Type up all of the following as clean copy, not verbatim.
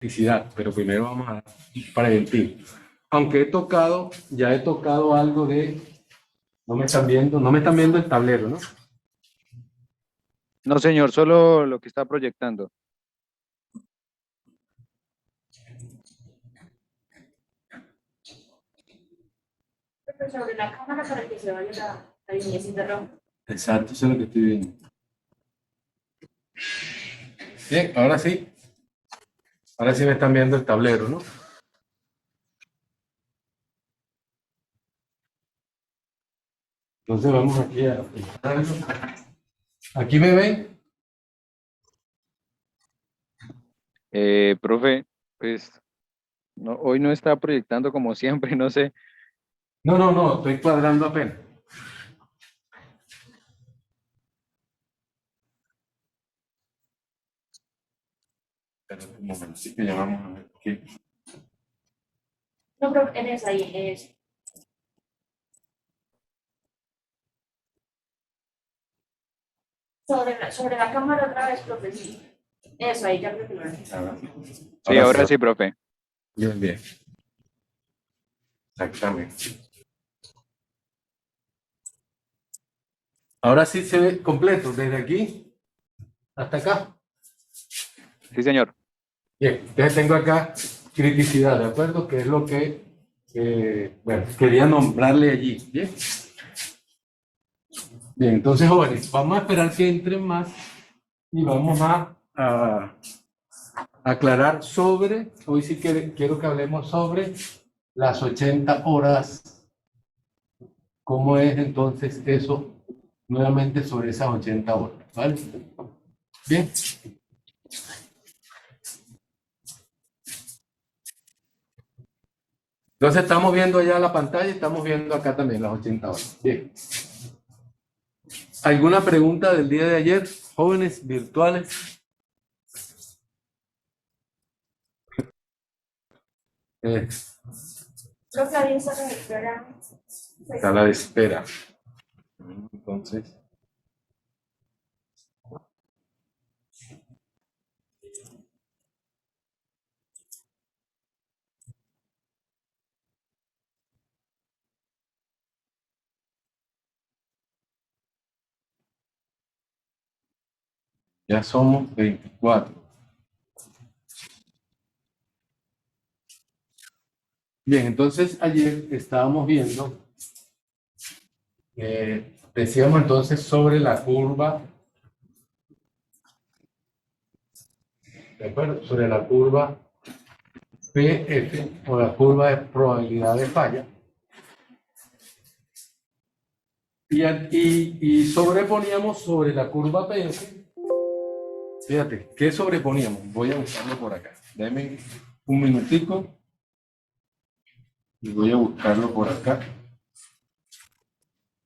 electricidad, pero primero vamos a preventivo. Aunque ya he tocado algo de, no me están viendo el tablero, ¿no? No, señor, solo lo que está proyectando. Sobre la cámara para que se vaya la linecita roja. Exacto, eso es lo que estoy viendo. Bien, ahora sí. Ahora sí me están viendo el tablero, ¿no? Entonces vamos aquí a... ¿Aquí me ven? Profe, pues no, hoy no está proyectando como siempre, no sé. No, estoy cuadrando apenas. Espera un momento, sí que ya vamos a ver aquí. No, pero en esa ahí es. Sobre la cámara otra vez, profe. Sí. Eso ahí, ya creo que lo ves. Sí, ahora sí, profe. Bien, bien. Exactamente. Ahora sí se ve completo, desde aquí hasta acá. Sí, señor. Bien, entonces tengo acá criticidad, ¿de acuerdo? Que es lo que, bueno, quería nombrarle allí. Bien. Bien, entonces, jóvenes, vamos a esperar que entren más y vamos a aclarar sobre, hoy sí quiero que hablemos sobre las 80 horas. ¿Cómo es entonces eso? Nuevamente sobre esas 80 horas, ¿vale? Bien. Entonces estamos viendo allá la pantalla y estamos viendo acá también las 80 horas. Bien. ¿Alguna pregunta del día de ayer, jóvenes virtuales? Creo que ahí está la espera. Sala de espera. Entonces. Ya somos 24. Bien, entonces ayer estábamos viendo, decíamos entonces sobre la curva, ¿de acuerdo? Sobre la curva PF o la curva de probabilidad de falla. Y sobreponíamos sobre la curva PF. Fíjate, ¿qué sobreponíamos? Voy a buscarlo por acá. Deme un minutico. Y voy a buscarlo por acá.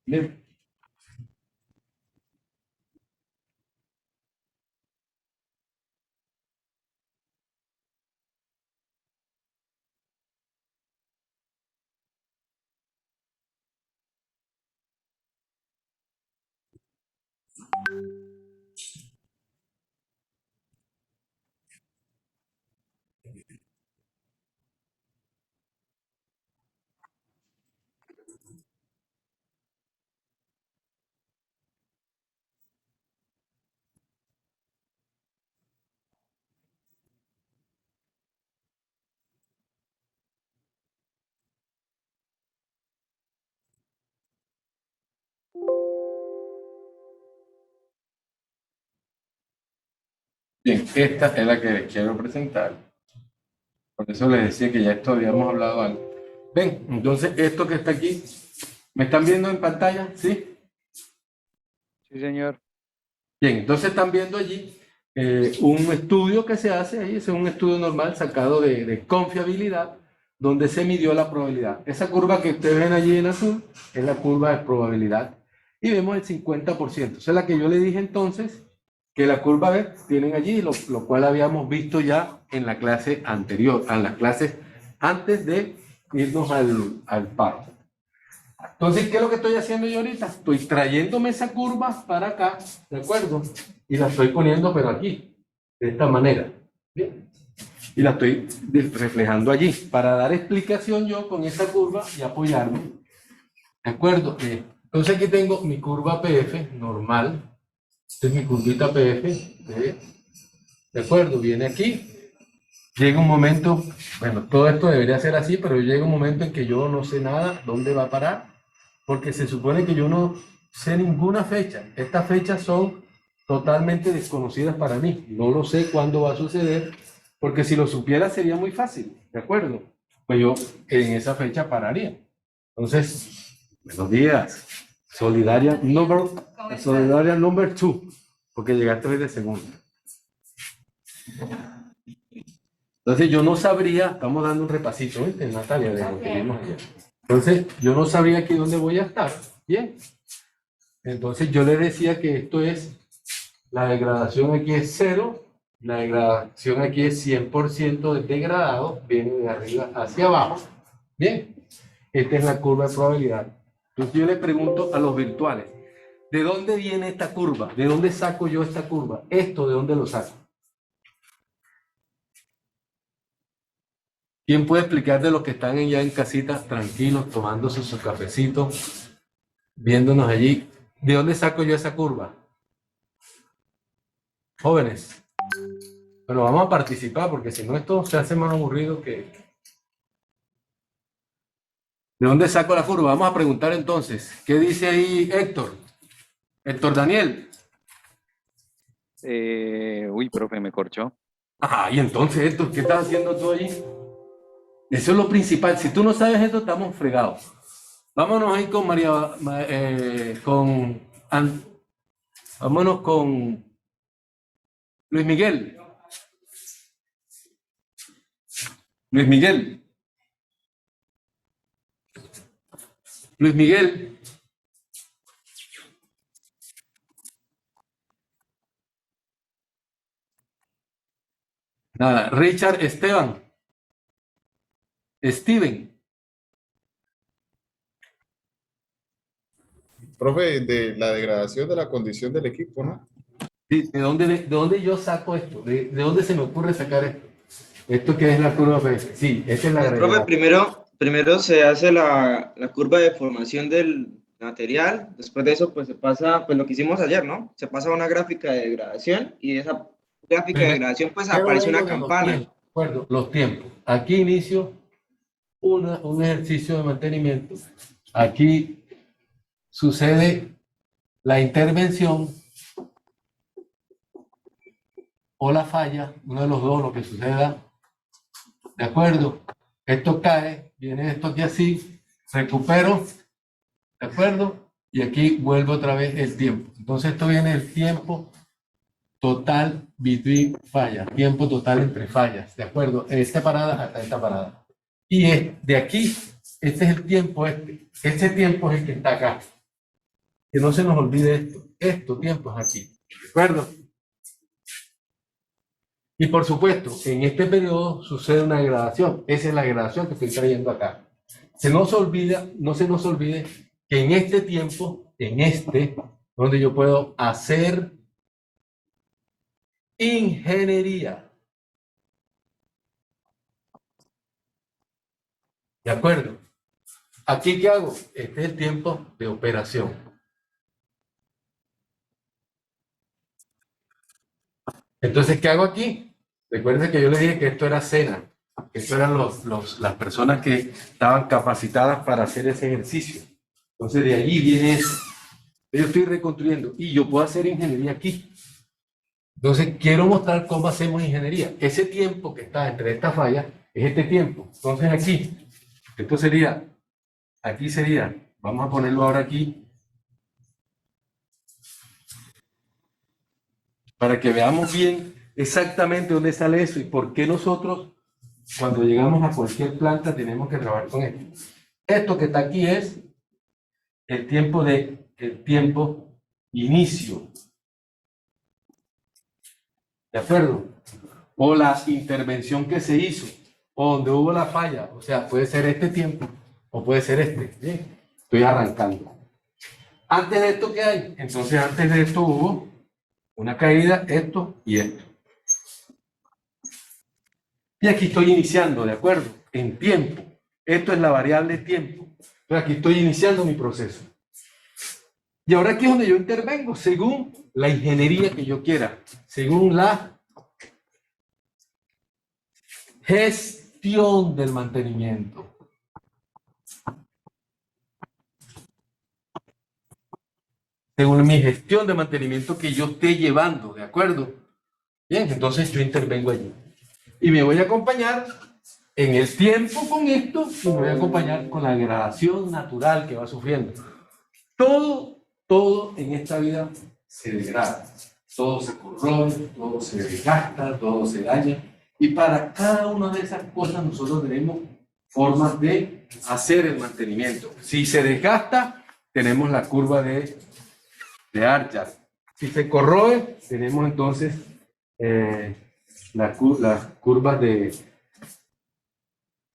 Bien. Bien, esta es la que les quiero presentar. Por eso les decía que ya esto habíamos hablado algo. Ven, entonces esto que está aquí, ¿me están viendo en pantalla? ¿Sí? Sí, señor. Bien, entonces están viendo allí un estudio que se hace ahí, es un estudio normal sacado de confiabilidad, donde se midió la probabilidad. Esa curva que ustedes ven allí en azul es la curva de probabilidad y vemos el 50%. Esa es la que yo le dije entonces que la curva B tienen allí, lo cual habíamos visto ya en la clase anterior, en las clases antes de irnos al paro. Entonces, ¿qué es lo que estoy haciendo yo ahorita? Estoy trayéndome esa curva para acá, ¿de acuerdo? Y la estoy poniendo, pero aquí, de esta manera. Bien. y la estoy reflejando allí para dar explicación yo con esta curva y apoyarme. ¿De acuerdo? Entonces aquí tengo mi curva PF normal. Esta es mi curvita PF. ¿De acuerdo? Viene aquí. Llega un momento, bueno, todo esto debería ser así, pero llega un momento en que yo no sé nada dónde va a parar, porque se supone que yo no sé ninguna fecha. Estas fechas son totalmente desconocidas para mí. No lo sé cuándo va a suceder, porque si lo supiera sería muy fácil, ¿de acuerdo? Pues yo en esa fecha pararía. Entonces, buenos días. Solidaria number 2, porque llegaste hoy de segunda. Entonces yo no sabría, estamos dando un repasito, ¿viste, Natalia? De lo que vimos ayer. Entonces yo no sabría aquí dónde voy a estar. Bien. Entonces yo le decía que esto es, la degradación aquí es 0, la degradación aquí es 100% de degradado, viene de arriba hacia abajo. Bien. Esta es la curva de probabilidad. Entonces yo le pregunto a los virtuales, ¿de dónde viene esta curva? ¿De dónde saco yo esta curva? ¿Esto de dónde lo saco? ¿Quién puede explicar de los que están ya en casita, tranquilos, tomándose su cafecito, viéndonos allí? ¿De dónde saco yo esa curva? Jóvenes. Bueno, vamos a participar porque si no esto se hace más aburrido que... ¿De dónde saco la curva? Vamos a preguntar entonces. ¿Qué dice ahí Héctor? Héctor Daniel. Uy, profe, me corchó. Ajá, y entonces Héctor, ¿qué estás haciendo tú allí? Eso es lo principal. Si tú no sabes esto, estamos fregados. Vámonos ahí con vámonos con Luis Miguel. Luis Miguel. Luis Miguel. Nada. Richard Esteban. Steven. Profe, de la degradación de la condición del equipo, ¿no? Sí, de dónde yo saco esto? ¿De dónde se me ocurre sacar esto? ¿Esto qué es la curva PF? Sí, esta es la Pues, profe, gravedad. primero se hace la curva de formación del material, después de eso pues se pasa, pues lo que hicimos ayer, ¿no? Se pasa a una gráfica de degradación y de esa gráfica de degradación pues aparece una campana. De acuerdo, los tiempos. Aquí inicio un ejercicio de mantenimiento. Aquí sucede la intervención o la falla, uno de los dos, lo que suceda. ¿De acuerdo? Esto cae, viene esto aquí así, recupero, ¿de acuerdo? Y aquí vuelve otra vez el tiempo. Entonces esto viene el tiempo total between fallas, tiempo total entre fallas, ¿de acuerdo? Esta parada hasta esta parada. Y de aquí, este es el tiempo este tiempo es el que está acá. Que no se nos olvide esto tiempo es aquí, ¿de acuerdo? Y por supuesto, en este periodo sucede una degradación. Esa es la degradación que estoy trayendo acá. No se nos olvide que en este tiempo, donde yo puedo hacer ingeniería. ¿De acuerdo? ¿Aquí qué hago? Este es el tiempo de operación. Entonces, ¿qué hago aquí? Recuerden que yo les dije que esto era cena. Esto eran las personas que estaban capacitadas para hacer ese ejercicio. Entonces, de allí viene eso. Yo estoy reconstruyendo y yo puedo hacer ingeniería aquí. Entonces, quiero mostrar cómo hacemos ingeniería. Ese tiempo que está entre estas fallas es este tiempo. Entonces, esto sería, aquí sería, vamos a ponerlo ahora aquí, para que veamos bien exactamente dónde sale eso y por qué nosotros, cuando llegamos a cualquier planta, tenemos que trabajar con esto. Esto que está aquí es el tiempo inicio. ¿De acuerdo? O la intervención que se hizo, o donde hubo la falla. O sea, puede ser este tiempo, o puede ser este. Bien, estoy arrancando. Antes de esto, ¿qué hay? Entonces, antes de esto hubo una caída, esto y esto. Y aquí estoy iniciando, ¿de acuerdo? En tiempo. Esto es la variable tiempo. Entonces aquí estoy iniciando mi proceso. Y ahora aquí es donde yo intervengo, según la ingeniería que yo quiera, según la gestión del mantenimiento. Según mi gestión de mantenimiento que yo esté llevando, ¿de acuerdo? Bien, entonces yo intervengo allí. Y me voy a acompañar en el tiempo con esto y me voy a acompañar con la degradación natural que va sufriendo. Todo en esta vida se degrada. Todo se corroe, todo se desgasta, todo se daña. Y para cada una de esas cosas nosotros tenemos formas de hacer el mantenimiento. Si se desgasta, tenemos la curva de Archer. Si se corroe, tenemos entonces las curvas de...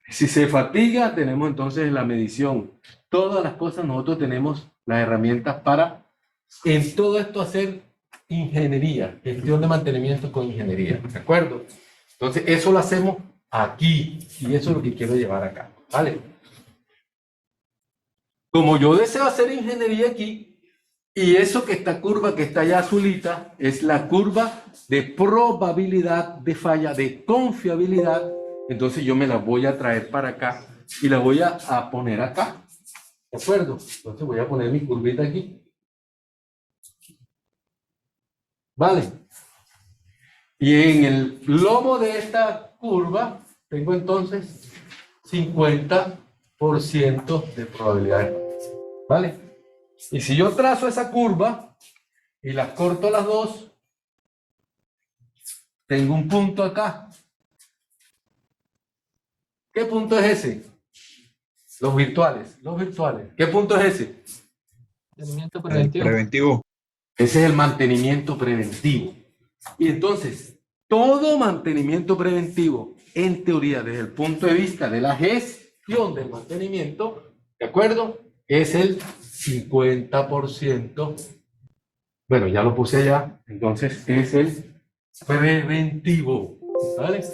Si se fatiga, tenemos entonces la medición. Todas las cosas nosotros tenemos las herramientas para en todo esto hacer ingeniería, gestión de mantenimiento con ingeniería, ¿de acuerdo? Entonces eso lo hacemos aquí y eso es lo que quiero llevar acá, ¿vale? Como yo deseo hacer ingeniería aquí y eso que esta curva que está allá azulita es la curva de probabilidad de falla, de confiabilidad, entonces yo me la voy a traer para acá y la voy a poner acá, ¿de acuerdo? Entonces voy a poner mi curvita aquí. ¿Vale? Y en el lomo de esta curva tengo entonces 50% de probabilidad. ¿Vale? Y si yo trazo esa curva y las corto las dos, tengo un punto acá. ¿Qué punto es ese? Los virtuales. ¿Qué punto es ese? Mantenimiento El preventivo. preventivo. Ese es el mantenimiento preventivo. Y entonces, todo mantenimiento preventivo, en teoría, desde el punto de vista de la gestión del mantenimiento, ¿de acuerdo? Es el 50%. Bueno, ya lo puse allá. Entonces, es el preventivo. ¿Vale?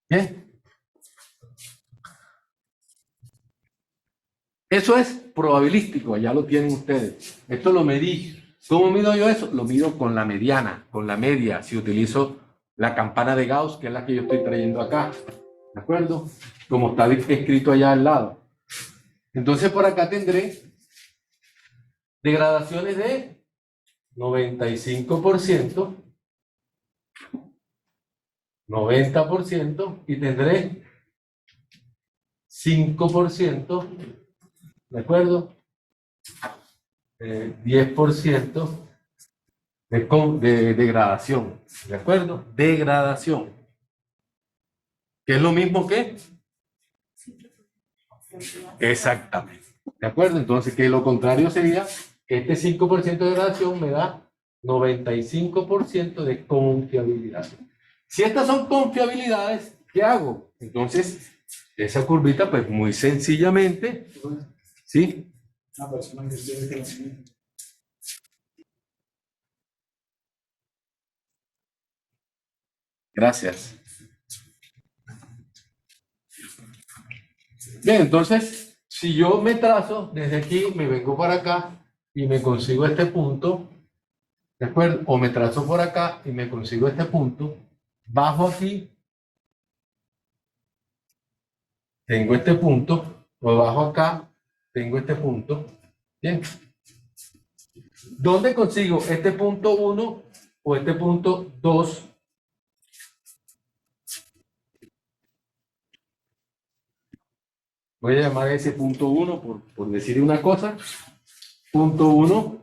Bien. Eso es probabilístico, ya lo tienen ustedes. Esto lo medí. ¿Cómo mido yo eso? Lo mido con la mediana, con la media, si utilizo la campana de Gauss, que es la que yo estoy trayendo acá. ¿De acuerdo? Como está escrito allá al lado. Entonces por acá tendré degradaciones de 95%, 90% y tendré 5%. ¿De acuerdo? 10% de degradación. ¿De acuerdo? Degradación. ¿Que es lo mismo que? Exactamente. ¿De acuerdo? Entonces, que lo contrario sería, este 5% de degradación me da 95% de confiabilidad. Si estas son confiabilidades, ¿qué hago? Entonces, esa curvita, pues muy sencillamente, ¿sí? Una persona que esté conocimiento. Gracias. Bien, entonces, si yo me trazo desde aquí, me vengo para acá y me consigo este punto, ¿de acuerdo? O me trazo por acá y me consigo este punto, bajo aquí, tengo este punto, o bajo acá, tengo este punto. Bien. ¿Dónde consigo este punto 1 o este punto 2? Voy a llamar a ese punto 1 por decir una cosa. Punto 1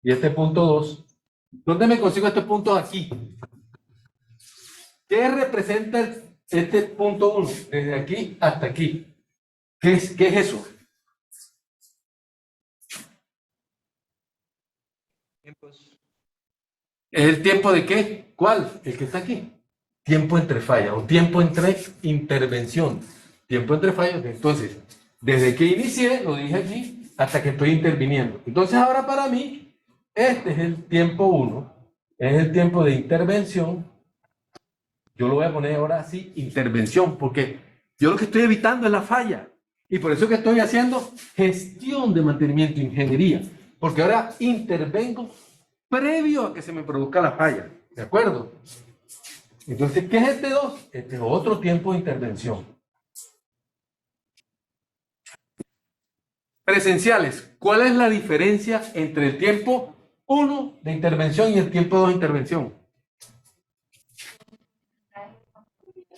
y este punto 2. ¿Dónde me consigo este punto aquí? ¿Qué representa este punto 1? Desde aquí hasta aquí. ¿Qué es eso? ¿Es el tiempo de qué? ¿Cuál? El que está aquí. Tiempo entre fallas o tiempo entre intervención. Tiempo entre fallas. Entonces, desde que inicié, lo dije aquí, hasta que estoy interviniendo. Entonces ahora para mí, este es el tiempo 1, es el tiempo de intervención. Yo lo voy a poner ahora así, intervención, porque yo lo que estoy evitando es la falla. Y por eso que estoy haciendo gestión de mantenimiento, ingeniería, porque ahora intervengo previo a que se me produzca la falla. ¿De acuerdo? Entonces, ¿qué es este 2? Este es otro tiempo de intervención. Presenciales. ¿Cuál es la diferencia entre el tiempo 1 de intervención y el tiempo 2 de intervención?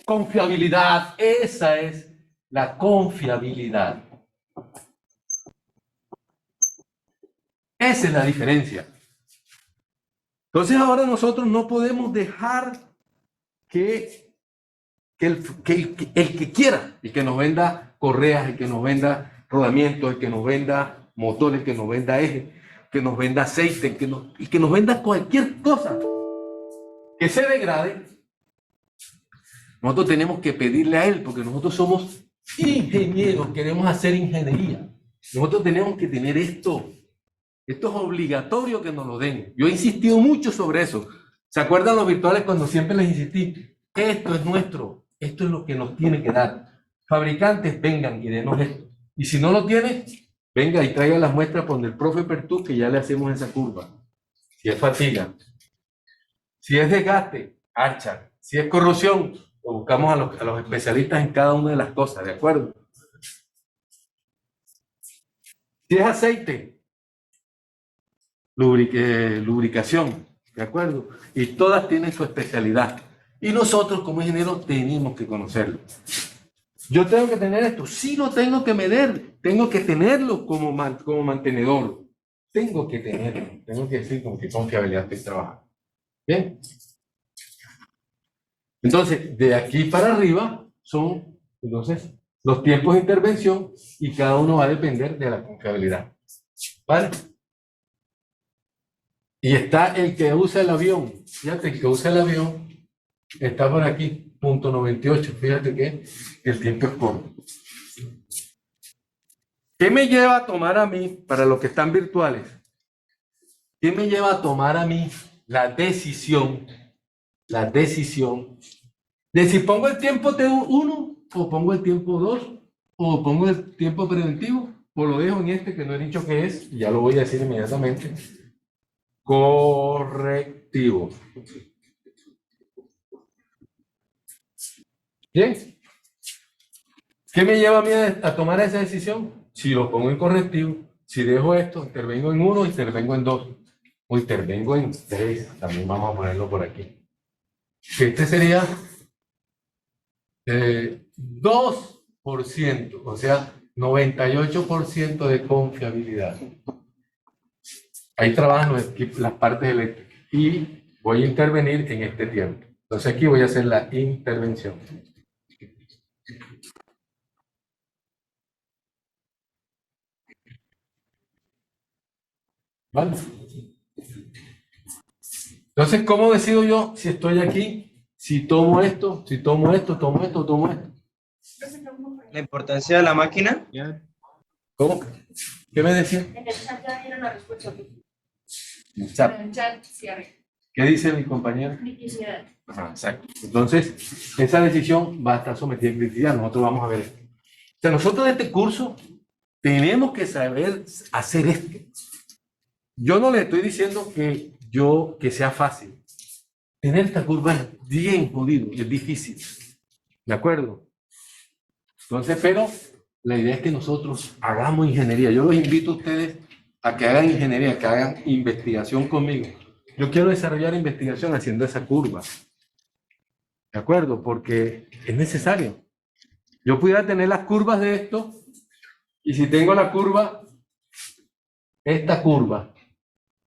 Confiabilidad. Esa es la confiabilidad. Esa es la diferencia. Entonces ahora nosotros no podemos dejar que el que quiera, el que nos venda correas, el que nos venda rodamientos, el que nos venda motores, el que nos venda ejes, que nos venda aceite, el que nos venda cualquier cosa que se degrade, nosotros tenemos que pedirle a él, porque nosotros somos ingenieros, queremos hacer ingeniería. Nosotros tenemos que tener esto. Esto es obligatorio que nos lo den. Yo he insistido mucho sobre eso. ¿Se acuerdan los virtuales cuando siempre les insistí? Esto es nuestro. Esto es lo que nos tiene que dar. Fabricantes, vengan y denos esto. Y si no lo tienen, venga y traiga las muestras con el profe Pertú, que ya le hacemos esa curva. Si es fatiga, si es desgaste, archa. Si es corrosión, lo buscamos a los especialistas en cada una de las cosas, ¿de acuerdo? Si es aceite, lubricación, ¿de acuerdo? Y todas tienen su especialidad. Y nosotros como ingenieros tenemos que conocerlo. Yo tengo que tener esto, sí lo tengo que medir, tengo que tenerlo como mantenedor. Tengo que tenerlo, tengo que decir con qué confiabilidad estoy trabajando. ¿Bien? Entonces, de aquí para arriba son, entonces, los tiempos de intervención y cada uno va a depender de la confiabilidad. ¿Vale? Y está el que usa el avión. Fíjate, el que usa el avión está por aquí, punto 98. Fíjate que el tiempo es corto. ¿Qué me lleva a tomar a mí, para los que están virtuales, qué me lleva a tomar a mí la decisión de si pongo el tiempo T1 o pongo el tiempo 2 o pongo el tiempo preventivo o lo dejo en este que no he dicho qué es, y ya lo voy a decir inmediatamente? Correctivo. Bien. ¿Qué me lleva a mí a tomar esa decisión? Si lo pongo en correctivo, si dejo esto, intervengo en 1, intervengo en 2, o intervengo en 3, también vamos a ponerlo por aquí. Este sería 2%, o sea, 98% de confiabilidad. Ahí trabajan las partes eléctricas y voy a intervenir en este tiempo. Entonces aquí voy a hacer la intervención. ¿Vale? Entonces, ¿cómo decido yo si estoy aquí? Si tomo esto, si tomo esto, tomo esto, tomo esto. La importancia de la máquina. ¿Cómo? ¿Qué me decía? En el chat ya dieron la respuesta. Exacto. En el chat cierre. ¿Qué dice mi compañero? Criticidad. Ajá, exacto. Entonces, esa decisión va a estar sometida a criticidad. Nosotros vamos a ver esto. O sea, nosotros en este curso tenemos que saber hacer esto. Yo no le estoy diciendo que sea fácil. Tener esta curva es bien jodido, es difícil. ¿De acuerdo? Entonces, pero la idea es que nosotros hagamos ingeniería. Yo los invito a ustedes a que hagan ingeniería, que hagan investigación conmigo. Yo quiero desarrollar investigación haciendo esa curva. ¿De acuerdo? Porque es necesario. Yo pudiera tener las curvas de esto, y si tengo la curva, esta curva,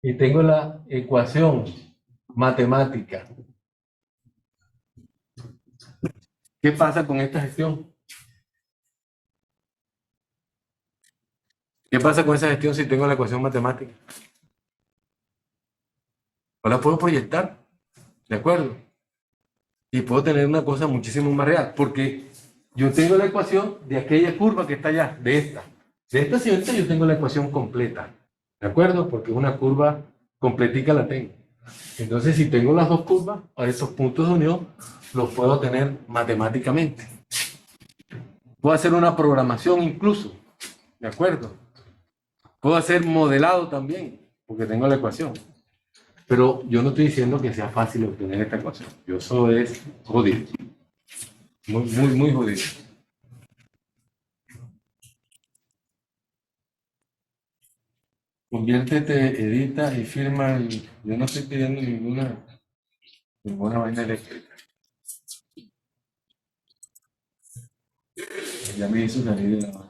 y tengo la ecuación matemática, ¿qué pasa con esta gestión? ¿Qué pasa con esa gestión si tengo la ecuación matemática? No la puedo proyectar, ¿de acuerdo? Y puedo tener una cosa muchísimo más real, porque yo tengo la ecuación de aquella curva que está allá, de esta. De esta siguiente yo tengo la ecuación completa, ¿de acuerdo? Porque es una curva completica la tengo. Entonces, si tengo las dos curvas, a esos puntos de unión los puedo tener matemáticamente. Puedo hacer una programación incluso, ¿de acuerdo? Puedo hacer modelado también, porque tengo la ecuación. Pero yo no estoy diciendo que sea fácil obtener esta ecuación. Yo eso es jodido. Muy, muy, muy jodido. Conviértete, edita y firma el... Yo no estoy pidiendo ninguna vaina eléctrica. Ya me hizo salir de la...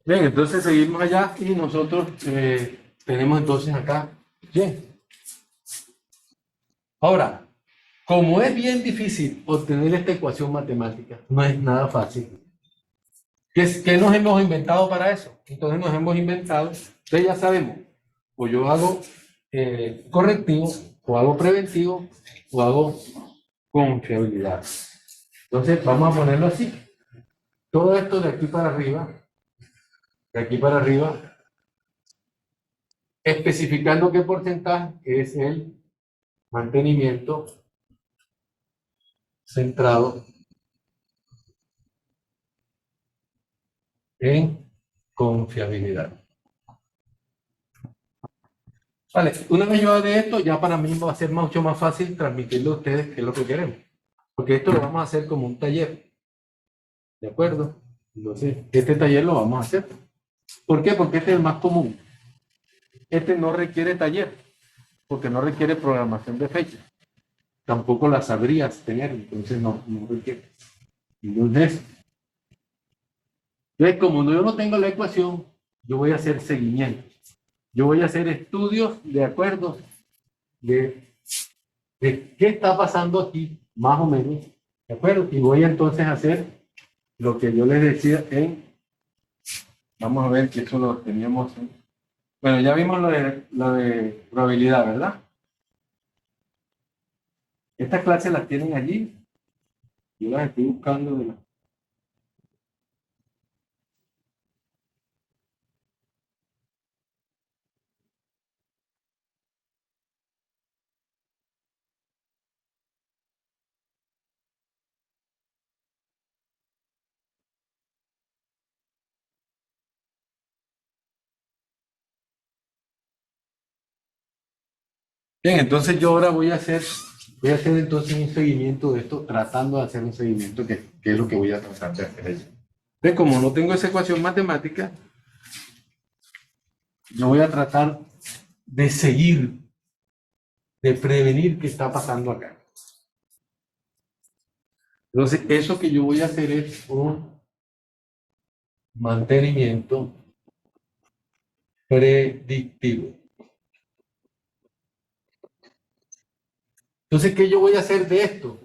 Bien, entonces seguimos allá y nosotros tenemos entonces acá. Bien. Ahora, como es bien difícil obtener esta ecuación matemática, no es nada fácil. ¿Qué nos hemos inventado para eso? Entonces nos hemos inventado, entonces ya sabemos, o yo hago correctivo, o hago preventivo, o hago confiabilidad. Entonces vamos a ponerlo así. Todo esto de aquí para arriba, especificando qué porcentaje es el mantenimiento centrado en confiabilidad. Vale, una vez yo haga esto, ya para mí va a ser mucho más fácil transmitirle a ustedes qué es lo que queremos. Porque esto lo vamos a hacer como un taller. ¿De acuerdo? Entonces, este taller lo vamos a hacer. ¿Por qué? Porque este es el más común. Este no requiere taller, porque no requiere programación de fecha. Tampoco la sabrías tener, entonces no requiere. Entonces, como yo no tengo la ecuación, yo voy a hacer seguimiento. Yo voy a hacer estudios de acuerdo de qué está pasando aquí, más o menos, ¿de acuerdo? Y voy entonces a hacer lo que yo les decía vamos a ver que eso lo teníamos bueno, ya vimos lo de probabilidad, ¿verdad? Estas clases las tienen allí, yo las estoy buscando de la... Bien, entonces yo ahora voy a hacer entonces un seguimiento de esto, tratando de hacer un seguimiento que es lo que voy a tratar de hacer allí. Entonces, como no tengo esa ecuación matemática, yo voy a tratar de seguir, de prevenir qué está pasando acá. Entonces, eso que yo voy a hacer es un mantenimiento predictivo. Entonces, ¿qué yo voy a hacer de esto?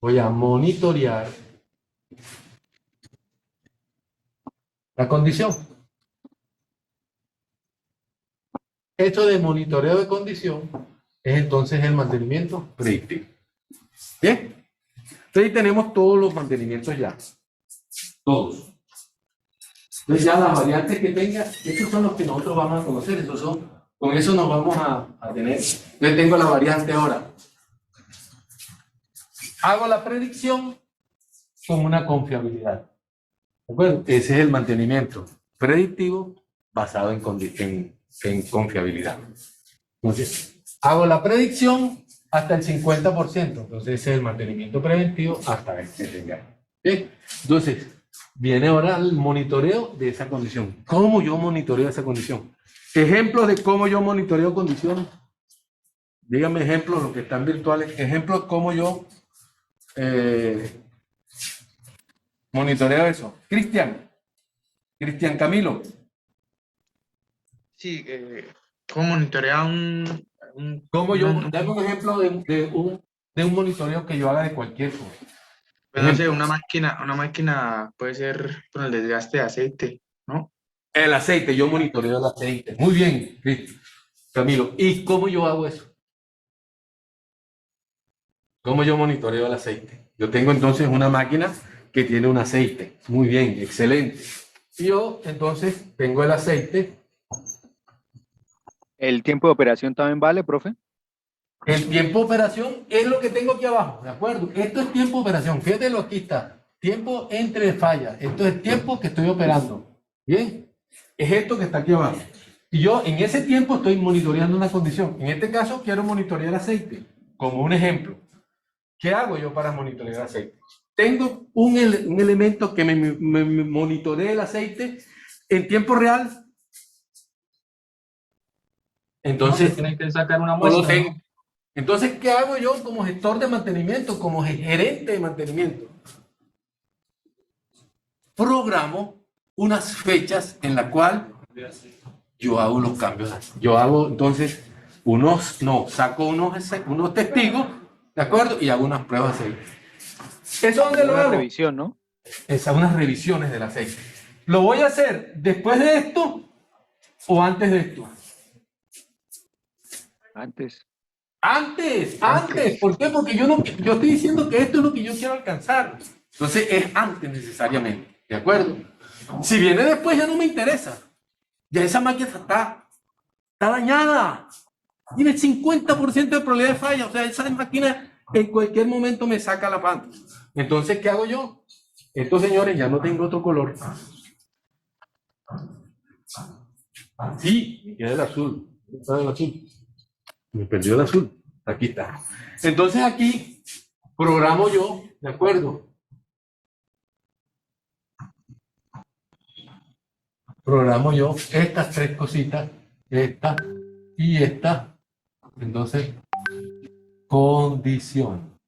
Voy a monitorear la condición. Esto de monitoreo de condición es entonces el mantenimiento predictivo. Bien. Entonces tenemos todos los mantenimientos ya. Todos. Entonces ya las variantes que tenga, estos son los que nosotros vamos a conocer. Con eso nos vamos a tener. Yo tengo la variante ahora. Hago la predicción con una confiabilidad. ¿De acuerdo? Ese es el mantenimiento predictivo basado en confiabilidad. Entonces, hago la predicción hasta el 50%. Entonces, ese es el mantenimiento preventivo hasta que tenga. ¿Bien? Entonces, viene ahora el monitoreo de esa condición. ¿Cómo yo monitoreo esa condición? Ejemplos de cómo yo monitoreo condiciones. Díganme ejemplos, los que están virtuales. Ejemplos cómo yo monitoreo eso. Cristian Camilo. Sí, ¿cómo monitorea ¿Cómo yo? Dame un ejemplo de un monitoreo que yo haga de cualquier cosa. Pues no sé, una máquina puede ser con el desgaste de aceite, ¿no? El aceite, yo monitoreo el aceite. Muy bien, Camilo. ¿Y cómo yo hago eso? ¿Cómo yo monitoreo el aceite? Yo tengo entonces una máquina que tiene un aceite. Muy bien, excelente. Y yo entonces tengo el aceite. ¿El tiempo de operación también vale, profe? El tiempo de operación es lo que tengo aquí abajo, ¿de acuerdo? Esto es tiempo de operación. Fíjate lo aquí está. Tiempo entre fallas. Esto es tiempo que estoy operando. ¿Bien? Es esto que está aquí abajo. Y yo en ese tiempo estoy monitoreando una condición. En este caso quiero monitorear aceite, como un ejemplo. ¿Qué hago yo para monitorear aceite? Tengo un elemento que me monitorea el aceite en tiempo real. Entonces, Tienen que sacar una no lo muestra, tengo. ¿no? Entonces, ¿qué hago yo como gestor de mantenimiento, como gerente de mantenimiento? Programo unas fechas en la cual yo hago los cambios. Yo hago entonces saco unos testigos, ¿de acuerdo? Y hago unas pruebas de aceite. ¿Eso dónde lo Una hago? revisión, ¿no? Unas revisiones del aceite. ¿Lo voy a hacer después de esto o antes de esto? Antes. Antes. ¿Por qué? Porque yo estoy diciendo que esto es lo que yo quiero alcanzar. Entonces es antes necesariamente, ¿de acuerdo? Si viene después ya no me interesa. Ya esa máquina está dañada. Tiene 50% de probabilidad de falla. O sea, esa máquina en cualquier momento me saca la panta. Entonces, ¿qué hago yo? Estos señores ya no tengo otro color. Sí, me queda el azul. ¿Está el azul? Me perdió el azul. Aquí está. Entonces aquí programo yo, ¿de acuerdo? Programo yo estas tres cositas, esta y esta. Entonces, condición.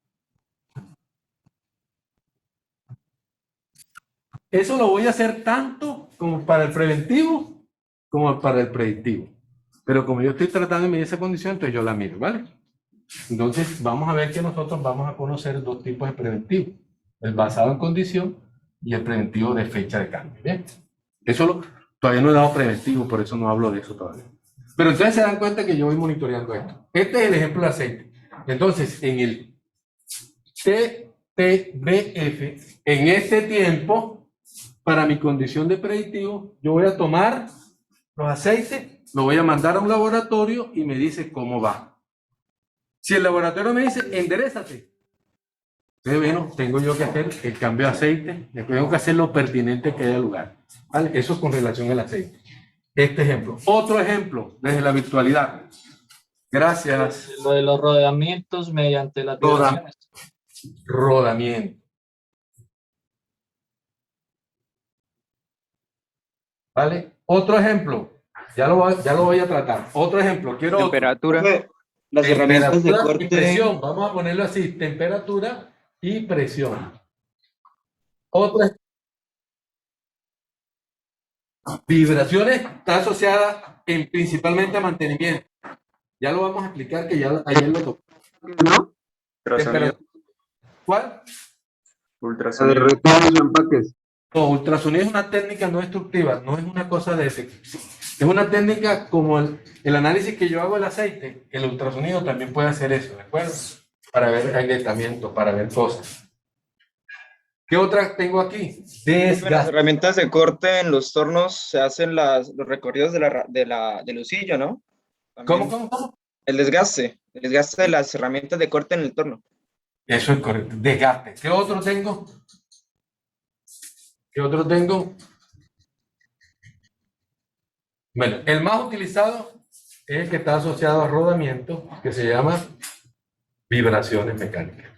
Eso lo voy a hacer tanto como para el preventivo como para el predictivo. Pero como yo estoy tratando de medir esa condición, entonces yo la miro, ¿vale? Entonces, vamos a ver que nosotros vamos a conocer dos tipos de preventivo. El basado en condición y el preventivo de fecha de cambio. ¿Bien? Todavía no he dado preventivo, por eso no hablo de eso todavía. Pero entonces se dan cuenta que yo voy monitoreando esto. Este es el ejemplo de aceite. Entonces, en el TTBF, en este tiempo, para mi condición de predictivo, yo voy a tomar los aceites, lo voy a mandar a un laboratorio y me dice cómo va. Si el laboratorio me dice, enderezate, bueno, tengo yo que hacer el cambio de aceite, tengo que hacer lo pertinente que haya lugar. ¿Vale? Eso con relación al aceite. Este ejemplo. Otro ejemplo, desde la virtualidad. Gracias. Lo de los rodamientos mediante las vibraciones. Rodamiento. ¿Vale? Otro ejemplo. Ya lo voy a tratar. Otro ejemplo. Quiero otro. Temperatura. Profe, las herramientas de Temperatura y corte. presión. Vamos a ponerlo así. Temperatura y presión. Otra. Vibraciones está asociada principalmente a mantenimiento. Ya lo vamos a explicar que ya ayer lo tocó. ¿No? Temperatura. ¿Cuál? Ultrasonido. No, ultrasonido es una técnica no destructiva, no es una cosa de es una técnica como el análisis que yo hago del aceite. El ultrasonido también puede hacer eso, ¿de acuerdo? Para ver agrietamiento, para ver cosas. ¿Qué otra tengo aquí? Las Desgaste. herramientas de corte en los tornos se hacen los recorridos del usillo, ¿no? También. ¿Cómo? El desgaste de las herramientas de corte en el torno. Eso es correcto. Desgaste. ¿Qué otro tengo? Bueno, el más utilizado es el que está asociado a rodamiento, que se llama vibraciones mecánicas.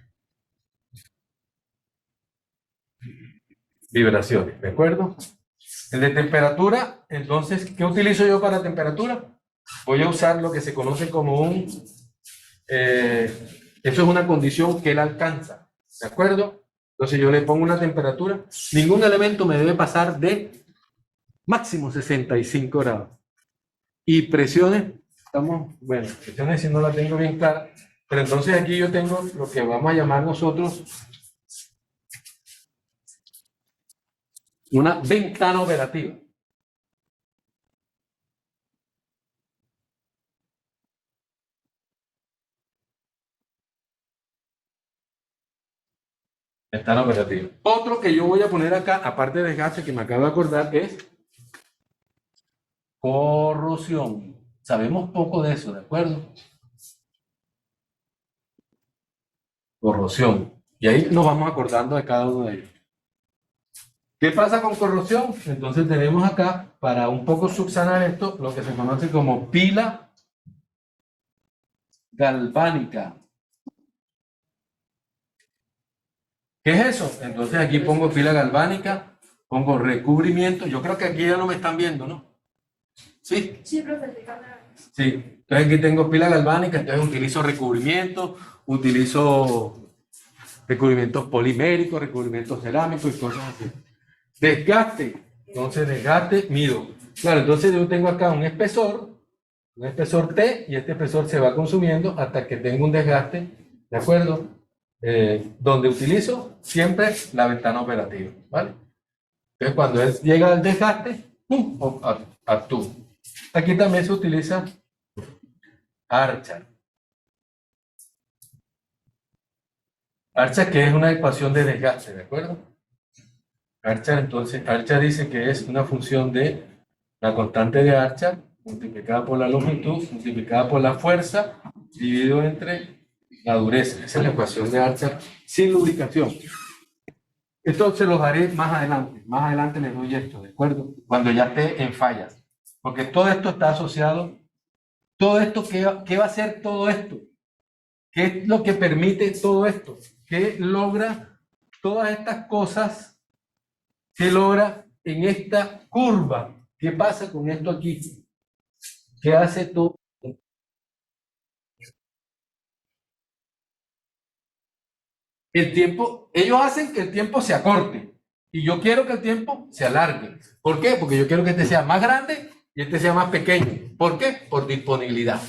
Vibraciones, ¿de acuerdo? El de temperatura, entonces, ¿qué utilizo yo para temperatura? Voy a usar lo que se conoce como eso es una condición que él alcanza, ¿de acuerdo? Entonces yo le pongo una temperatura, ningún elemento me debe pasar de máximo 65 grados. Y presiones, presiones si no la tengo bien clara, pero entonces aquí yo tengo lo que vamos a llamar nosotros una ventana operativa. Ventana operativa. Otro que yo voy a poner acá, aparte de desgaste que me acabo de acordar, es corrosión. Sabemos poco de eso, ¿de acuerdo? Corrosión. Y ahí nos vamos acordando de cada uno de ellos. ¿Qué pasa con corrosión? Entonces tenemos acá, para un poco subsanar esto, lo que se conoce como pila galvánica. ¿Qué es eso? Entonces aquí pongo pila galvánica, pongo recubrimiento. Yo creo que aquí ya no me están viendo, ¿no? ¿Sí? Sí, profe, de cámara. Sí. Entonces aquí tengo pila galvánica, entonces utilizo recubrimiento, utilizo recubrimientos poliméricos, recubrimientos cerámicos y cosas así. Desgaste. Entonces desgaste, mido. Claro, entonces yo tengo acá un espesor T, y este espesor se va consumiendo hasta que tengo un desgaste, ¿de acuerdo? Donde utilizo siempre la ventana operativa, ¿vale? Entonces cuando llega al desgaste, ¡pum!, actúo. Aquí también se utiliza Archer. Archer, que es una ecuación de desgaste, ¿de acuerdo? Archer, entonces, Archer dice que es una función de la constante de Archer multiplicada por la longitud, multiplicada por la fuerza, dividido entre la dureza. Esa es la ecuación de Archer sin lubricación. Esto se los daré más adelante. Más adelante les doy esto, ¿de acuerdo? Cuando ya esté en fallas. Porque todo esto está asociado. Todo esto, ¿qué va a hacer todo esto? ¿Qué es lo que permite todo esto? ¿Qué logra todas estas cosas? ¿Qué logra en esta curva? ¿Qué pasa con esto aquí? ¿Qué hace todo? El tiempo, ellos hacen que el tiempo se acorte y yo quiero que el tiempo se alargue. ¿Por qué? Porque yo quiero que este sea más grande y este sea más pequeño. ¿Por qué? Por disponibilidad.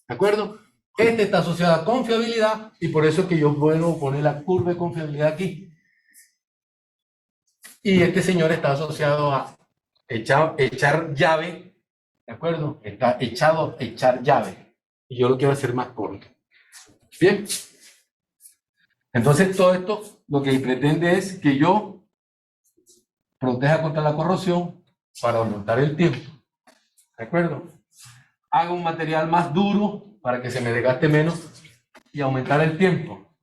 ¿De acuerdo? Este está asociado a confiabilidad y por eso es que yo puedo poner la curva de confiabilidad aquí. Y este señor está asociado a echar llave, ¿de acuerdo? Está echado a echar llave. Y yo lo quiero hacer más corto. Bien. Entonces todo esto lo que pretende es que yo proteja contra la corrosión para aumentar el tiempo. ¿De acuerdo? Haga un material más duro para que se me desgaste menos y aumentar el tiempo.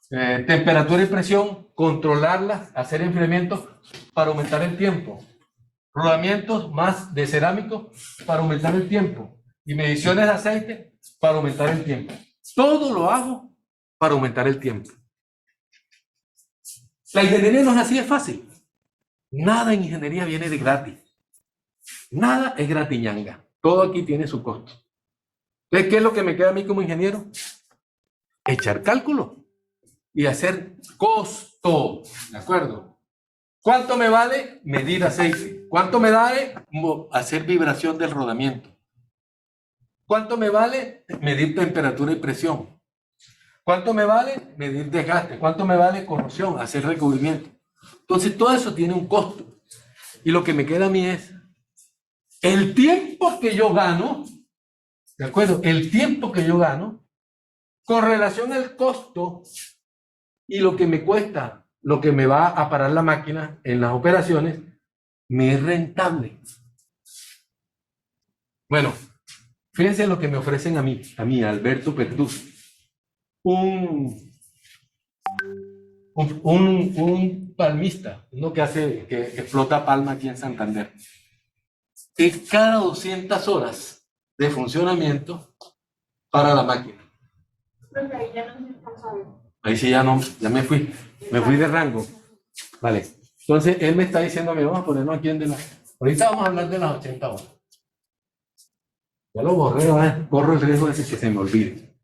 Temperatura y presión, controlarlas, hacer enfriamientos para aumentar el tiempo. Rodamientos más de cerámico para aumentar el tiempo. Y mediciones de aceite para aumentar el tiempo. Todo lo hago para aumentar el tiempo. La ingeniería no es así de fácil. Nada en ingeniería viene de gratis. Nada es gratiñanga. Todo aquí tiene su costo. Entonces, ¿qué es lo que me queda a mí como ingeniero? Echar cálculo y hacer costo. ¿De acuerdo? ¿Cuánto me vale medir aceite? ¿Cuánto me vale hacer vibración del rodamiento? ¿Cuánto me vale medir temperatura y presión? ¿Cuánto me vale medir desgaste? ¿Cuánto me vale corrosión, hacer recubrimiento? Entonces, todo eso tiene un costo. Y lo que me queda a mí es el tiempo que yo gano, ¿de acuerdo? El tiempo que yo gano con relación al costo y lo que me cuesta, lo que me va a parar la máquina en las operaciones, me es rentable. Bueno, fíjense lo que me ofrecen a mí, Alberto Pertús. Un palmista, uno que explota palma aquí en Santander. Que cada 200 horas de funcionamiento para la máquina. Profe, ahí ya no se alcanzó. Ahí sí ya no, ya me fui de rango. Vale, entonces él me está diciendo que vamos a ponernos aquí en de la... Ahorita vamos a hablar de las 80 horas. Ya lo borré, ¿verdad? Corro el riesgo de que se me olvide.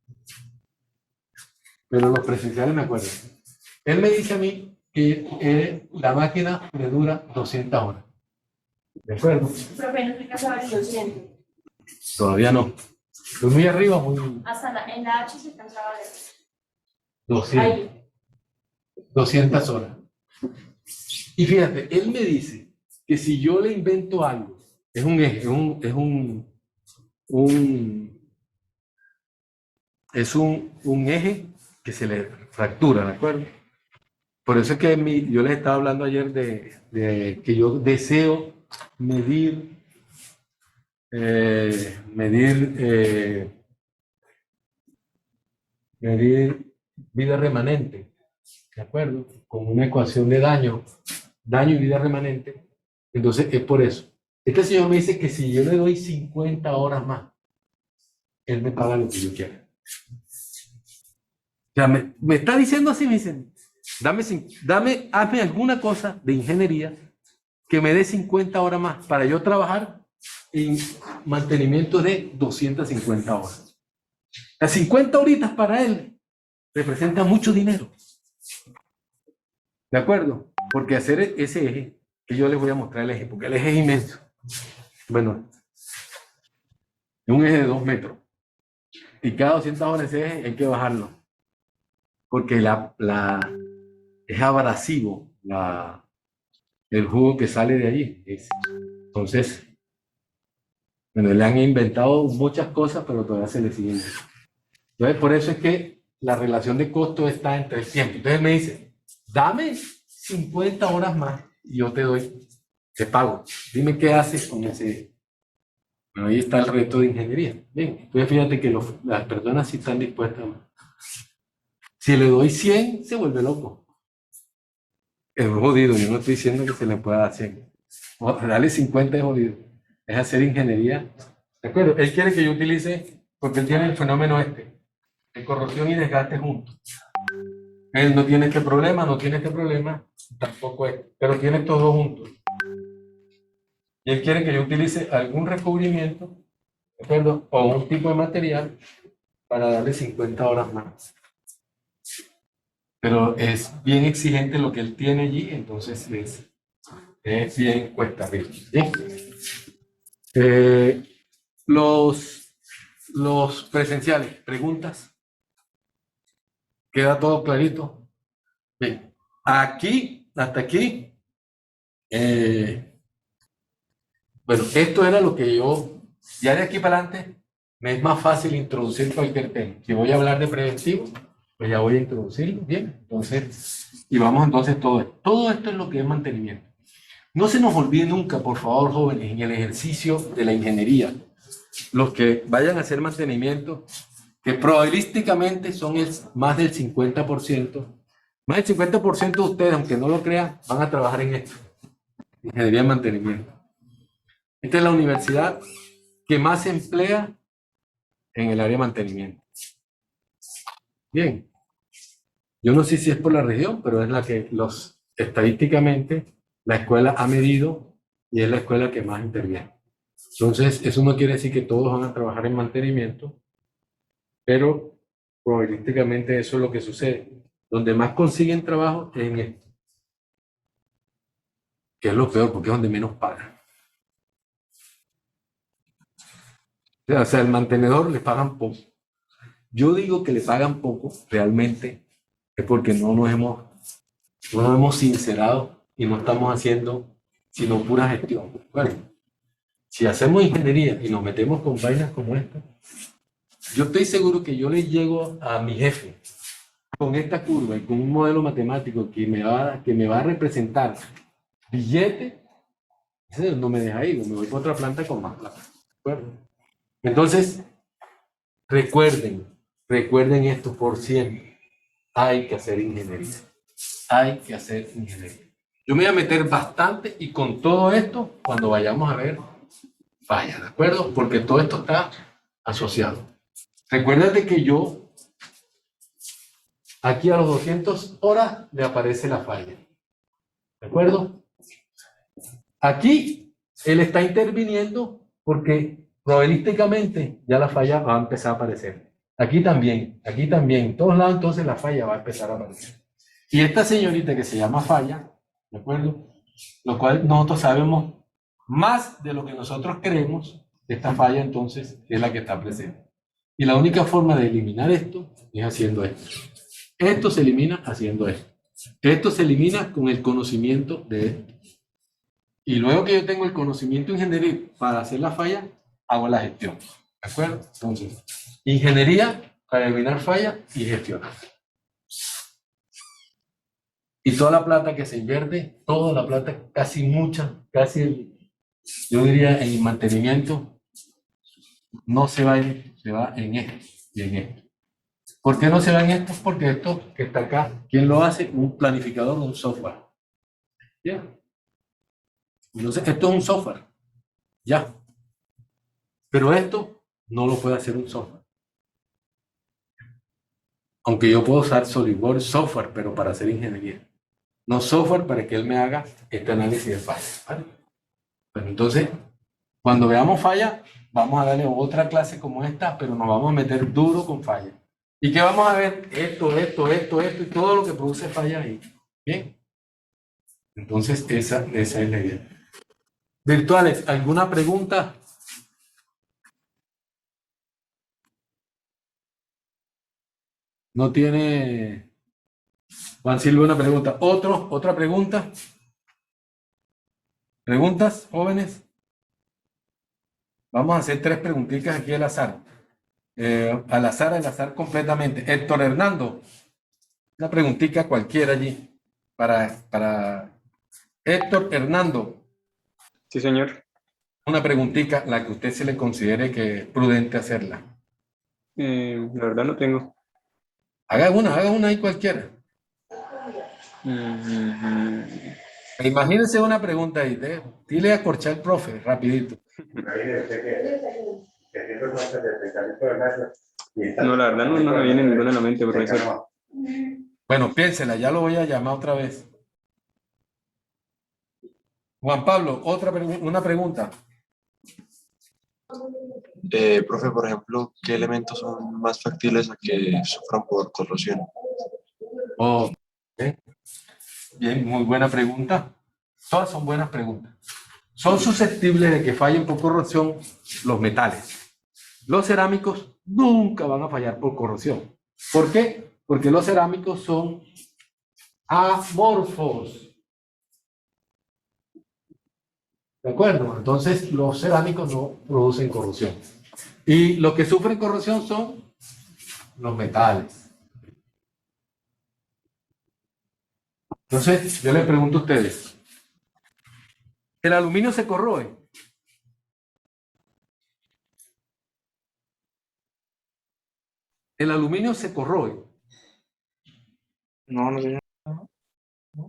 Pero los presenciales me acuerdo. Él me dice a mí que la máquina le dura 200 horas. ¿De acuerdo? Profe, no se alcanzó a ver el 200. Todavía no. Estoy muy arriba, muy... Hasta en la H se alcanzaba a ver. 200. Ahí. 200 horas. Y fíjate, él me dice que si yo le invento algo, es un eje, un eje que se le fractura, ¿de acuerdo? Por eso es que yo les estaba hablando ayer de que yo deseo medir vida remanente, ¿de acuerdo? Con una ecuación de daño y vida remanente. Entonces es por eso. Este señor me dice que si yo le doy 50 horas más, él me paga lo que yo quiera. O sea, me está diciendo así, me dicen, hazme alguna cosa de ingeniería que me dé 50 horas más para yo trabajar en mantenimiento de 250 horas. Las 50 horitas para él representa mucho dinero. ¿De acuerdo? Porque hacer ese eje, que yo les voy a mostrar el eje, porque el eje es inmenso. Bueno, es un eje de 2 metros. Y cada 200 horas ese eje hay que bajarlo. Porque es abrasivo el jugo que sale de allí. Entonces, bueno, le han inventado muchas cosas, pero todavía se le siguen. Entonces, por eso es que la relación de costo está entre el tiempo. Entonces me dice, dame 50 horas más y yo te pago. Dime qué haces con ese. Bueno, ahí está el reto de ingeniería. Bien, entonces fíjate que las personas sí están dispuestas. Si le doy 100, se vuelve loco. Es jodido, yo no estoy diciendo que se le pueda dar 100. Dale 50 es jodido. Es hacer ingeniería. ¿De acuerdo? Él quiere que yo utilice, porque él tiene el fenómeno de corrosión y desgaste juntos. Él no tiene este problema, tampoco es, pero tiene estos dos juntos. Y él quiere que yo utilice algún recubrimiento, ¿de acuerdo? O un tipo de material para darle 50 horas más. Pero es bien exigente lo que él tiene allí, entonces es bien cuesta arriba. Los presenciales, preguntas. ¿Queda todo clarito? Bien. Aquí, hasta aquí. Bueno, esto era lo que ya de aquí para adelante, me es más fácil introducir cualquier tema. Si voy a hablar de preventivo, pues ya voy a introducirlo, bien. Entonces, y vamos entonces todo esto. Todo esto es lo que es mantenimiento. No se nos olvide nunca, por favor, jóvenes, en el ejercicio de la ingeniería, los que vayan a hacer mantenimiento, que probabilísticamente son más del 50%. Más del 50% de ustedes, aunque no lo crean, van a trabajar en esto. Ingeniería de mantenimiento. Esta es la universidad que más se emplea en el área de mantenimiento. Bien. Yo no sé si es por la región, pero es la que estadísticamente la escuela ha medido y es la escuela que más interviene. Entonces, eso no quiere decir que todos van a trabajar en mantenimiento, pero probabilísticamente eso es lo que sucede. Donde más consiguen trabajo es en esto. Que es lo peor, porque es donde menos pagan. O sea, al mantenedor le pagan poco. Yo digo que le pagan poco, realmente, es porque no nos hemos sincerado y no estamos haciendo sino pura gestión. Bueno, si hacemos ingeniería y nos metemos con vainas como esta, yo estoy seguro que yo le llego a mi jefe con esta curva y con un modelo matemático que me va a representar billete, ese no me deja ir, me voy para otra planta con más plata. ¿De acuerdo? Entonces, recuerden esto por siempre. Hay que hacer ingeniería. Hay que hacer ingeniería. Yo me voy a meter bastante y con todo esto, cuando vayamos a ver, vaya, ¿de acuerdo? Porque todo esto está asociado. Recuérdate que aquí a los 200 horas le aparece la falla. ¿De acuerdo? Aquí él está interviniendo porque probabilísticamente ya la falla va a empezar a aparecer. Aquí también, en todos lados entonces la falla va a empezar a aparecer. Y esta señorita que se llama falla, ¿de acuerdo? Lo cual nosotros sabemos más de lo que nosotros creemos, esta falla entonces es la que está presente. Y la única forma de eliminar esto es haciendo esto. Esto se elimina haciendo esto. Esto se elimina con el conocimiento de esto. Y luego que yo tengo el conocimiento ingenieril para hacer la falla, hago la gestión. ¿De acuerdo? Entonces, ingeniería para eliminar fallas y gestionar. Y toda la plata que se invierte, toda la plata, casi mucha, casi, yo diría, en mantenimiento, no se va se va en esto y en esto. ¿Por qué no se va en esto? Porque esto que está acá, ¿quién lo hace? Un planificador o un software. ¿Ya? Entonces, esto es un software. Ya. Pero esto no lo puede hacer un software. Aunque yo puedo usar SolidWorks software, pero para hacer ingeniería. No software para que él me haga este análisis de fallas. ¿Vale? Bueno, entonces, cuando veamos falla, vamos a darle otra clase como esta, pero nos vamos a meter duro con falla. ¿Y qué vamos a ver? Esto y todo lo que produce falla ahí. ¿Bien? Entonces, esa es la idea. Virtuales, ¿alguna pregunta? No tiene Juan Silva una pregunta. ¿Otra pregunta? ¿Preguntas, jóvenes? Vamos a hacer 3 preguntitas aquí al azar. Al azar completamente. Héctor Hernando, una preguntita cualquiera allí. Para Héctor Hernando. Sí, señor. Una preguntita, la que usted se le considere que es prudente hacerla. La verdad no tengo. Haga una ahí cualquiera. Imagínense una pregunta ahí. Dile a corchar al profe, rapidito. No, la verdad no me viene ninguna a la mente, profesor. Bueno, piénsela, ya lo voy a llamar otra vez. Juan Pablo, una pregunta. Profe, por ejemplo, ¿qué elementos son más factibles a que sufran por corrosión? Oh, bien, muy buena pregunta. Todas son buenas preguntas. Son susceptibles de que fallen por corrosión los metales. Los cerámicos nunca van a fallar por corrosión. ¿Por qué? Porque los cerámicos son amorfos. ¿De acuerdo? Entonces, los cerámicos no producen corrosión. Y los que sufren corrosión son los metales. Entonces, yo les pregunto a ustedes, ¿el aluminio se corroe? ¿El aluminio se corroe? No, señor.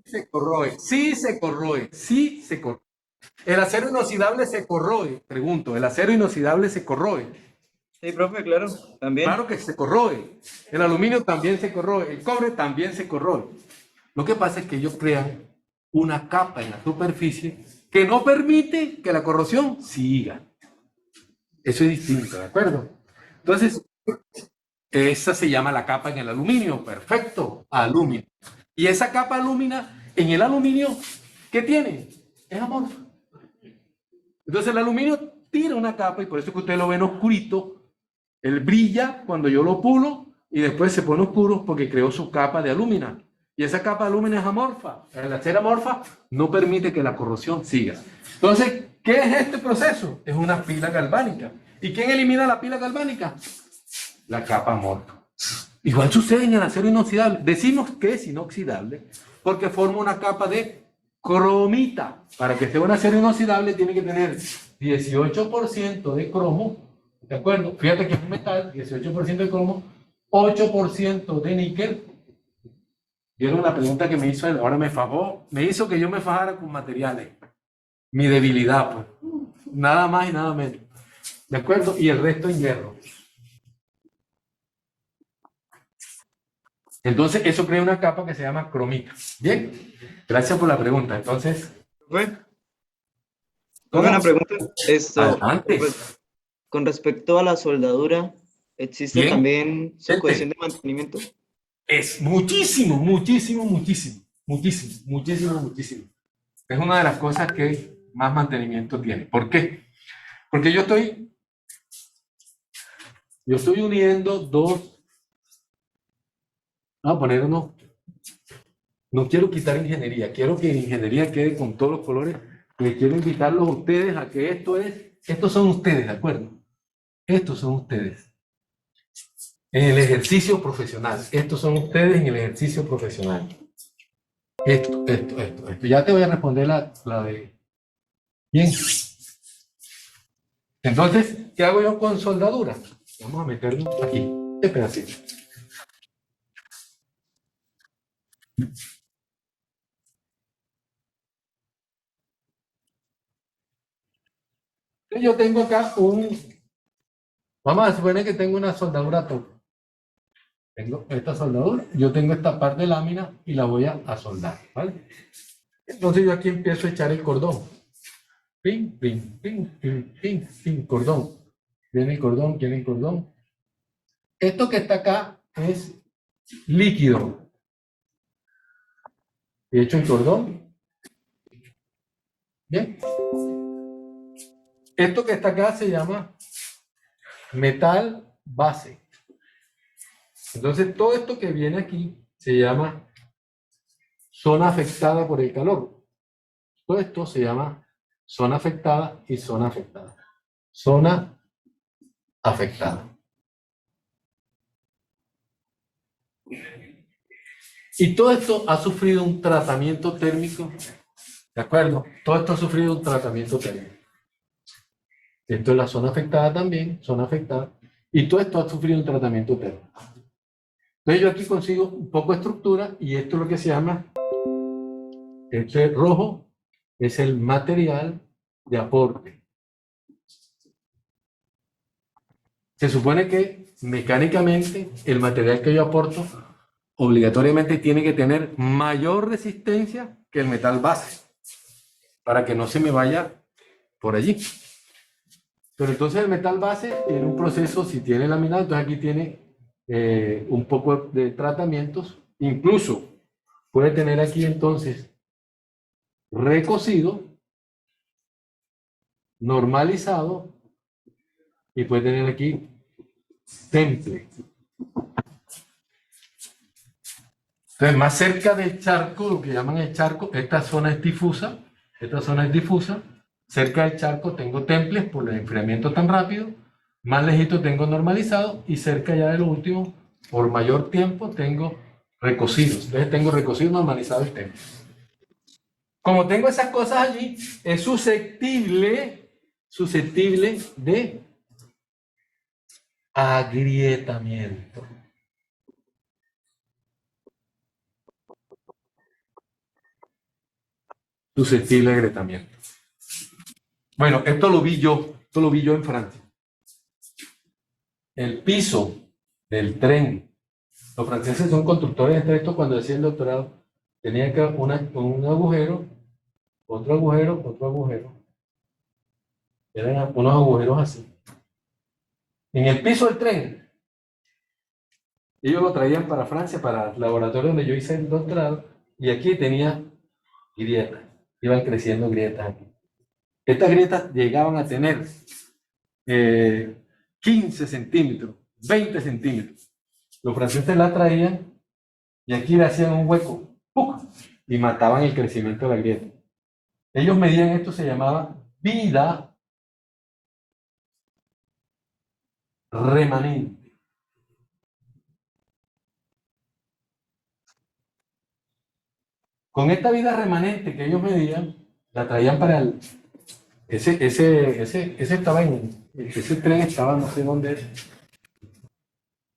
Se corroe, sí se corroe, sí se corroe. ¿El acero inoxidable se corroe? Pregunto, ¿el acero inoxidable se corroe? Sí, profe, claro, también. Claro que se corroe. El aluminio también se corroe, el cobre también se corroe. Lo que pasa es que ellos crean una capa en la superficie que no permite que la corrosión siga. Eso es distinto, ¿de acuerdo? Entonces, esa se llama la capa en el aluminio. Perfecto, aluminio. Y esa capa alumina en el aluminio, ¿qué tiene? Es amorfa. Entonces el aluminio tira una capa y por eso que usted lo ven oscurito. Él brilla cuando yo lo pulo y después se pone oscuro porque creó su capa de alúmina. Y esa capa de alúmina es amorfa. Al ser amorfa no permite que la corrosión siga. Entonces, ¿qué es este proceso? Es una pila galvánica. ¿Y quién elimina la pila galvánica? La capa amorfa. Igual sucede en el acero inoxidable. Decimos que es inoxidable porque forma una capa de cromita. Para que sea un acero inoxidable tiene que tener 18% de cromo. ¿De acuerdo? Fíjate que es un metal, 18% de cromo, 8% de níquel. Vieron la pregunta que me hizo él, ahora me fajó, me hizo que yo me fajara con materiales. Mi debilidad, pues. Nada más y nada menos. ¿De acuerdo? Y el resto en hierro. Entonces, eso crea una capa que se llama cromita. Bien, gracias por la pregunta. Entonces, Profe, tengo una pregunta. Adelante. Pues, con respecto a la soldadura, ¿existe Bien. también su cuestión de mantenimiento? Es muchísimo. Es una de las cosas que más mantenimiento tiene. ¿Por qué? Porque yo estoy uniendo dos. Vamos a poner No quiero quitar ingeniería, quiero que ingeniería quede con todos los colores. Les quiero invitarlos a ustedes a que estos son ustedes, ¿de acuerdo? Estos son ustedes. En el ejercicio profesional. Estos son ustedes en el ejercicio profesional. Esto. Ya te voy a responder la de... Bien. Entonces, ¿qué hago yo con soldadura? Vamos a meterlo aquí, este pedacito. Yo tengo acá vamos a suponer que tengo una soldadura top. Tengo esta soldadura, yo tengo esta par de lámina y la voy a soldar, ¿vale? Entonces yo aquí empiezo a echar el cordón. Pin, pin, pin, pin, pin, pin, cordón. Viene el cordón. Esto que está acá es líquido. He hecho el cordón. Bien. Esto que está acá se llama metal base. Entonces todo esto que viene aquí se llama zona afectada por el calor. Todo esto se llama zona afectada y zona afectada. Zona afectada. Y todo esto ha sufrido un tratamiento térmico. ¿De acuerdo? Todo esto ha sufrido un tratamiento térmico. Esto es la zona afectada también, zona afectada. Y todo esto ha sufrido un tratamiento térmico. Entonces yo aquí consigo un poco de estructura y esto es lo que se llama, este rojo es el material de aporte. Se supone que mecánicamente el material que yo aporto obligatoriamente tiene que tener mayor resistencia que el metal base para que no se me vaya por allí. Pero entonces el metal base tiene un proceso, si tiene laminado, entonces aquí tiene un poco de tratamientos, incluso puede tener aquí entonces recocido, normalizado y puede tener aquí temple. Entonces más cerca del charco, lo que llaman el charco, esta zona es difusa, cerca del charco tengo temples por el enfriamiento tan rápido, más lejito tengo normalizado y cerca ya de lo último, por mayor tiempo, tengo recocidos. Entonces tengo recocido normalizado el temple. Como tengo esas cosas allí, es susceptible de agrietamiento. Susceptible de agrietamiento. Bueno, esto lo vi yo en Francia. El piso del tren. Los franceses son constructores de estrechos. Cuando hacía el doctorado, tenía que un agujero, otro agujero, otro agujero. Eran unos agujeros así. En el piso del tren, ellos lo traían para Francia, para el laboratorio donde yo hice el doctorado, y aquí tenía grietas. Iban creciendo grietas aquí. Estas grietas llegaban a tener 15 centímetros, 20 centímetros. Los franceses la traían y aquí le hacían un hueco ¡puc! Y mataban el crecimiento de la grieta. Ellos medían esto, se llamaba vida remanente. Con esta vida remanente que ellos medían, la traían para el... Ese tren estaba, no sé dónde es,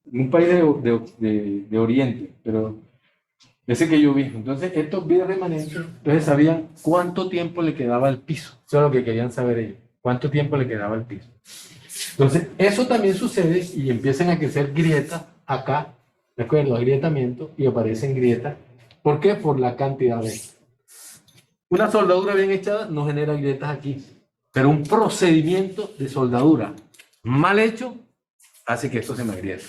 en un país de Oriente, pero ese que yo vi. Entonces, estos vidas remanentes, entonces sabían cuánto tiempo le quedaba al piso. Eso es lo que querían saber ellos, cuánto tiempo le quedaba al piso. Entonces, eso también sucede y empiezan a crecer grietas acá, ¿de acuerdo? Agrietamiento y aparecen grietas. ¿Por qué? Por la cantidad de... Una soldadura bien echada no genera grietas aquí, pero un procedimiento de soldadura mal hecho hace que esto se me agriete.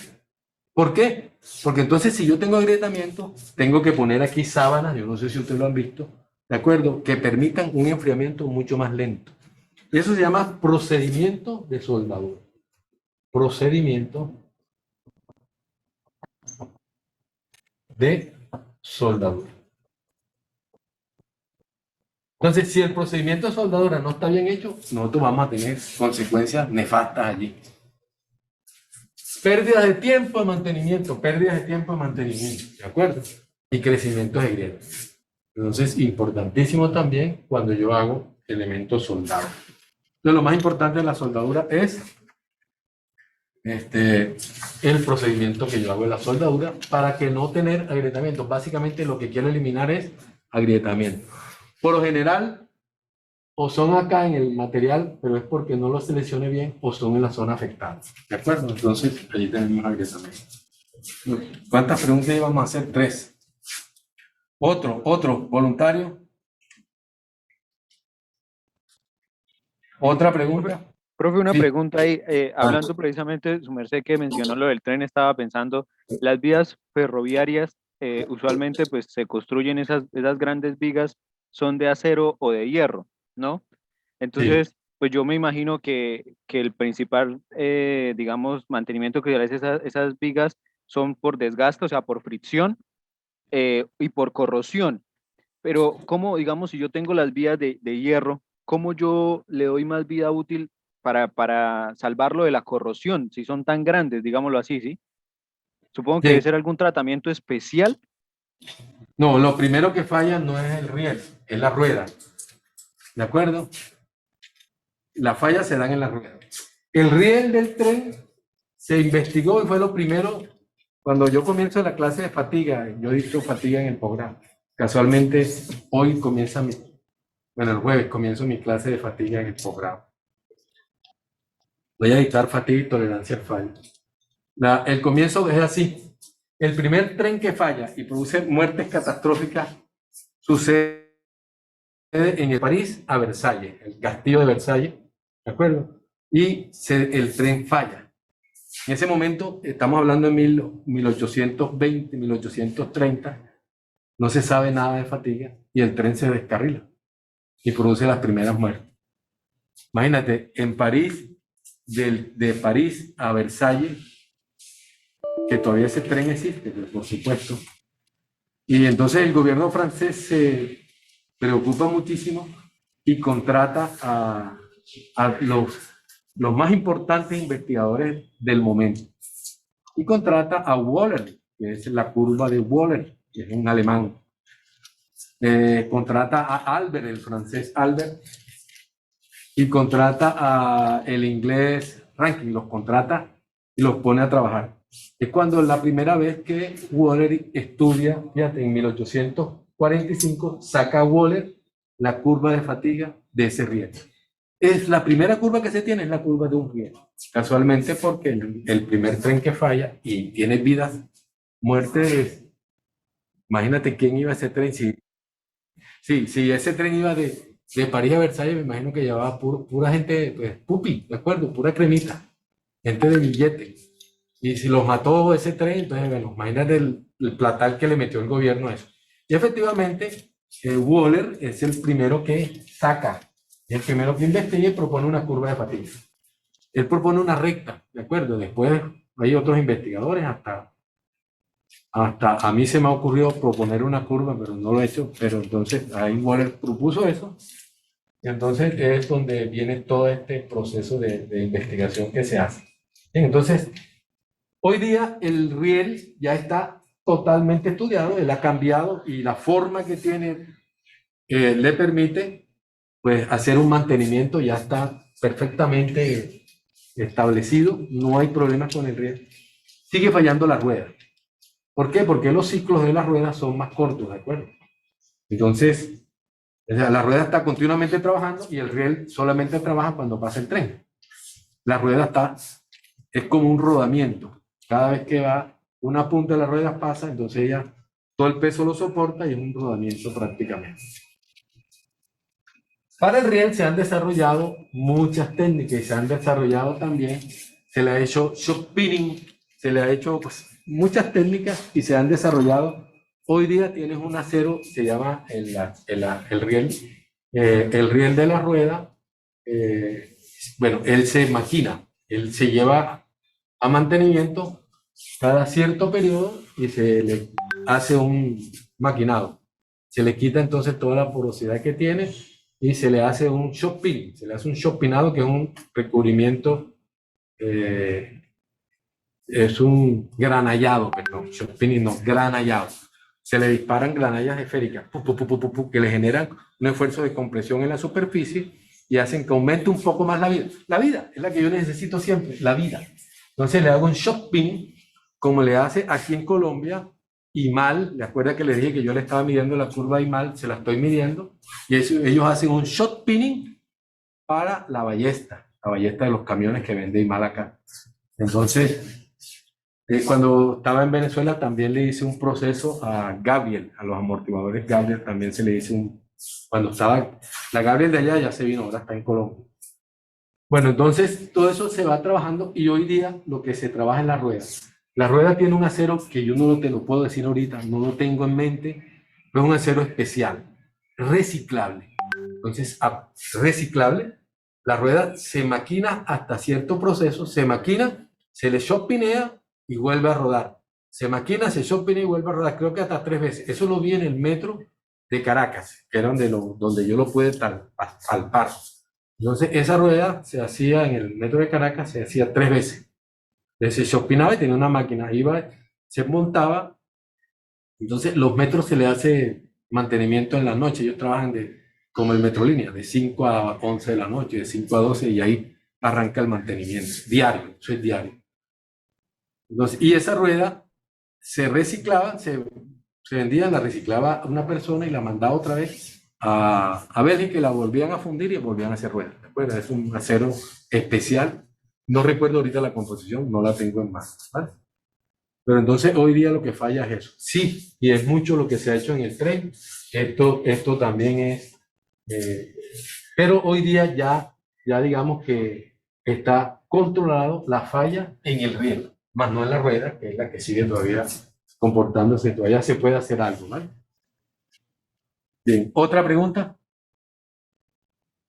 ¿Por qué? Porque entonces si yo tengo agrietamiento, tengo que poner aquí sábanas, yo no sé si ustedes lo han visto, ¿de acuerdo? Que permitan un enfriamiento mucho más lento. Y eso se llama procedimiento de soldadura. Procedimiento de soldadura. Entonces, si el procedimiento de soldadura no está bien hecho, nosotros vamos a tener consecuencias nefastas allí. Pérdidas de tiempo de mantenimiento, ¿de acuerdo? Y crecimiento de grietas. Entonces, importantísimo también cuando yo hago elementos soldados. Entonces, lo más importante de la soldadura es el procedimiento que yo hago en la soldadura para que no tener agrietamiento. Básicamente lo que quiero eliminar es agrietamiento. Por lo general, o son acá en el material, pero es porque no lo seleccione bien, o son en la zona afectada. ¿De acuerdo? Entonces, allí tenemos agrietamiento. ¿Cuántas preguntas íbamos a hacer? 3. Otro, voluntario. ¿Otra pregunta? Profe, una Sí. pregunta ahí, hablando precisamente, su merced que mencionó lo del tren, estaba pensando, las vías ferroviarias usualmente pues se construyen esas grandes vigas, son de acero o de hierro, ¿no? Entonces, pues yo me imagino que el principal, digamos, mantenimiento que realiza esas vigas son por desgaste, o sea, por fricción y por corrosión. Pero, ¿cómo, digamos, si yo tengo las vías de hierro, cómo yo le doy más vida útil para salvarlo de la corrosión, si son tan grandes, digámoslo así, ¿sí? Supongo que Sí. debe ser algún tratamiento especial. No, lo primero que falla no es el riel, es la rueda. ¿De acuerdo? Las fallas se dan en la rueda. El riel del tren se investigó y fue lo primero. Cuando yo comienzo la clase de fatiga, yo he dicho fatiga en el programa. Casualmente, hoy comienza el jueves comienzo mi clase de fatiga en el programa. Voy a dictar fatiga y tolerancia al fallo. El comienzo es así. El primer tren que falla y produce muertes catastróficas sucede en el París a Versalles, el castillo de Versalles, ¿de acuerdo? Y el tren falla. En ese momento, estamos hablando de 1820, 1830, no se sabe nada de fatiga y el tren se descarrila y produce las primeras muertes. Imagínate, en París, de París a Versalles, que todavía ese tren existe, pero por supuesto. Y entonces el gobierno francés se preocupa muchísimo y contrata a los más importantes investigadores del momento. Y contrata a Wöhler, que es la curva de Wöhler, que es un alemán. Contrata a Albert, el francés Albert, y contrata a el inglés Rankine, los contrata y los pone a trabajar. Es cuando la primera vez que Wöhler estudia, fíjate, en 1845, saca Wöhler la curva de fatiga de ese riel. Es la primera curva que se tiene, es la curva de un riel. Casualmente porque el primer tren que falla y tiene vidas, muertes, imagínate quién iba a ese tren. Si ese tren iba de París a Versalles, me imagino que llevaba pura gente, pues, pupi, ¿de acuerdo? Pura cremita, gente de billete. Y si los mató ese tren, entonces, bueno, imagínate el platal que le metió el gobierno a eso. Y efectivamente, Wöhler es el primero que saca, el primero que investiga y propone una curva de fatiga. Él propone una recta, ¿de acuerdo? Después hay otros investigadores, hasta a mí se me ha ocurrido proponer una curva, pero no lo he hecho. Pero entonces ahí Wöhler propuso eso. Y entonces es donde viene todo este proceso de investigación que se hace. Bien, entonces, hoy día el riel ya está totalmente estudiado, él ha cambiado y la forma que tiene le permite pues hacer un mantenimiento, ya está perfectamente establecido, no hay problemas con el riel. Sigue fallando la rueda. ¿Por qué? Porque los ciclos de las ruedas son más cortos, ¿de acuerdo? Entonces, o sea, la rueda está continuamente trabajando y el riel solamente trabaja cuando pasa el tren. La rueda es como un rodamiento. Cada vez que va una punta de la rueda pasa, entonces ya todo el peso lo soporta y es un rodamiento prácticamente. Para el riel se han desarrollado muchas técnicas y se han desarrollado también, se le ha hecho shock pinning, se le ha hecho pues, muchas técnicas y se han desarrollado. Hoy día tienes un acero, se llama el riel de la rueda. Bueno, él se maquina, él se lleva a mantenimiento cada cierto periodo y se le hace un maquinado. Se le quita entonces toda la porosidad que tiene y se le hace un shot pinning, se le hace un shot pinado, que es un recubrimiento, es un granallado, perdón, shot pinning no, granallado. Se le disparan granallas esféricas que le generan un esfuerzo de compresión en la superficie y hacen que aumente un poco más la vida. La vida es la que yo necesito siempre, la vida. Entonces le hago un shot pinning, como le hace aquí en Colombia IMAL. ¿Le acuerda que le dije que yo le estaba midiendo la curva IMAL? Se la estoy midiendo. Y ellos hacen un shot pinning para la ballesta de los camiones que vende IMAL acá. Entonces, cuando estaba en Venezuela también le hice un proceso a Gabriel, a los amortiguadores Gabriel también se le hizo cuando estaba, la Gabriel de allá ya se vino, ahora está en Colombia. Bueno, entonces todo eso se va trabajando y hoy día lo que se trabaja es la rueda. La rueda tiene un acero que yo no te lo puedo decir ahorita, no lo tengo en mente, pero es un acero especial, reciclable. Entonces, reciclable, la rueda se maquina hasta cierto proceso, se maquina, se le shotpinea y vuelve a rodar. Se maquina, se shotpinea y vuelve a rodar, creo que hasta 3 veces. Eso lo vi en el metro de Caracas, que era donde yo lo pude palpar. Entonces, esa rueda se hacía en el metro de Caracas, se hacía 3 veces. Se shotpinaba y tenía una máquina, iba, se montaba. Entonces, los metros se le hace mantenimiento en la noche. Ellos trabajan como el Metrolínea, de 5 a 11 de la noche, de 5 a 12, y ahí arranca el mantenimiento. Diario, eso es diario. Entonces, y esa rueda se reciclaba, se vendía, la reciclaba una persona y la mandaba otra vez a Bélgica y la volvían a fundir y volvían a hacer ruedas. ¿De acuerdo? Es un acero especial. No recuerdo ahorita la composición, no la tengo en mano, ¿vale? Pero entonces hoy día lo que falla es eso. Sí, y es mucho lo que se ha hecho en el tren. Esto también es... pero hoy día ya digamos que está controlado la falla en el riel, más no en la rueda, que es la que sigue todavía comportándose. Todavía se puede hacer algo, ¿vale? Bien, ¿otra pregunta?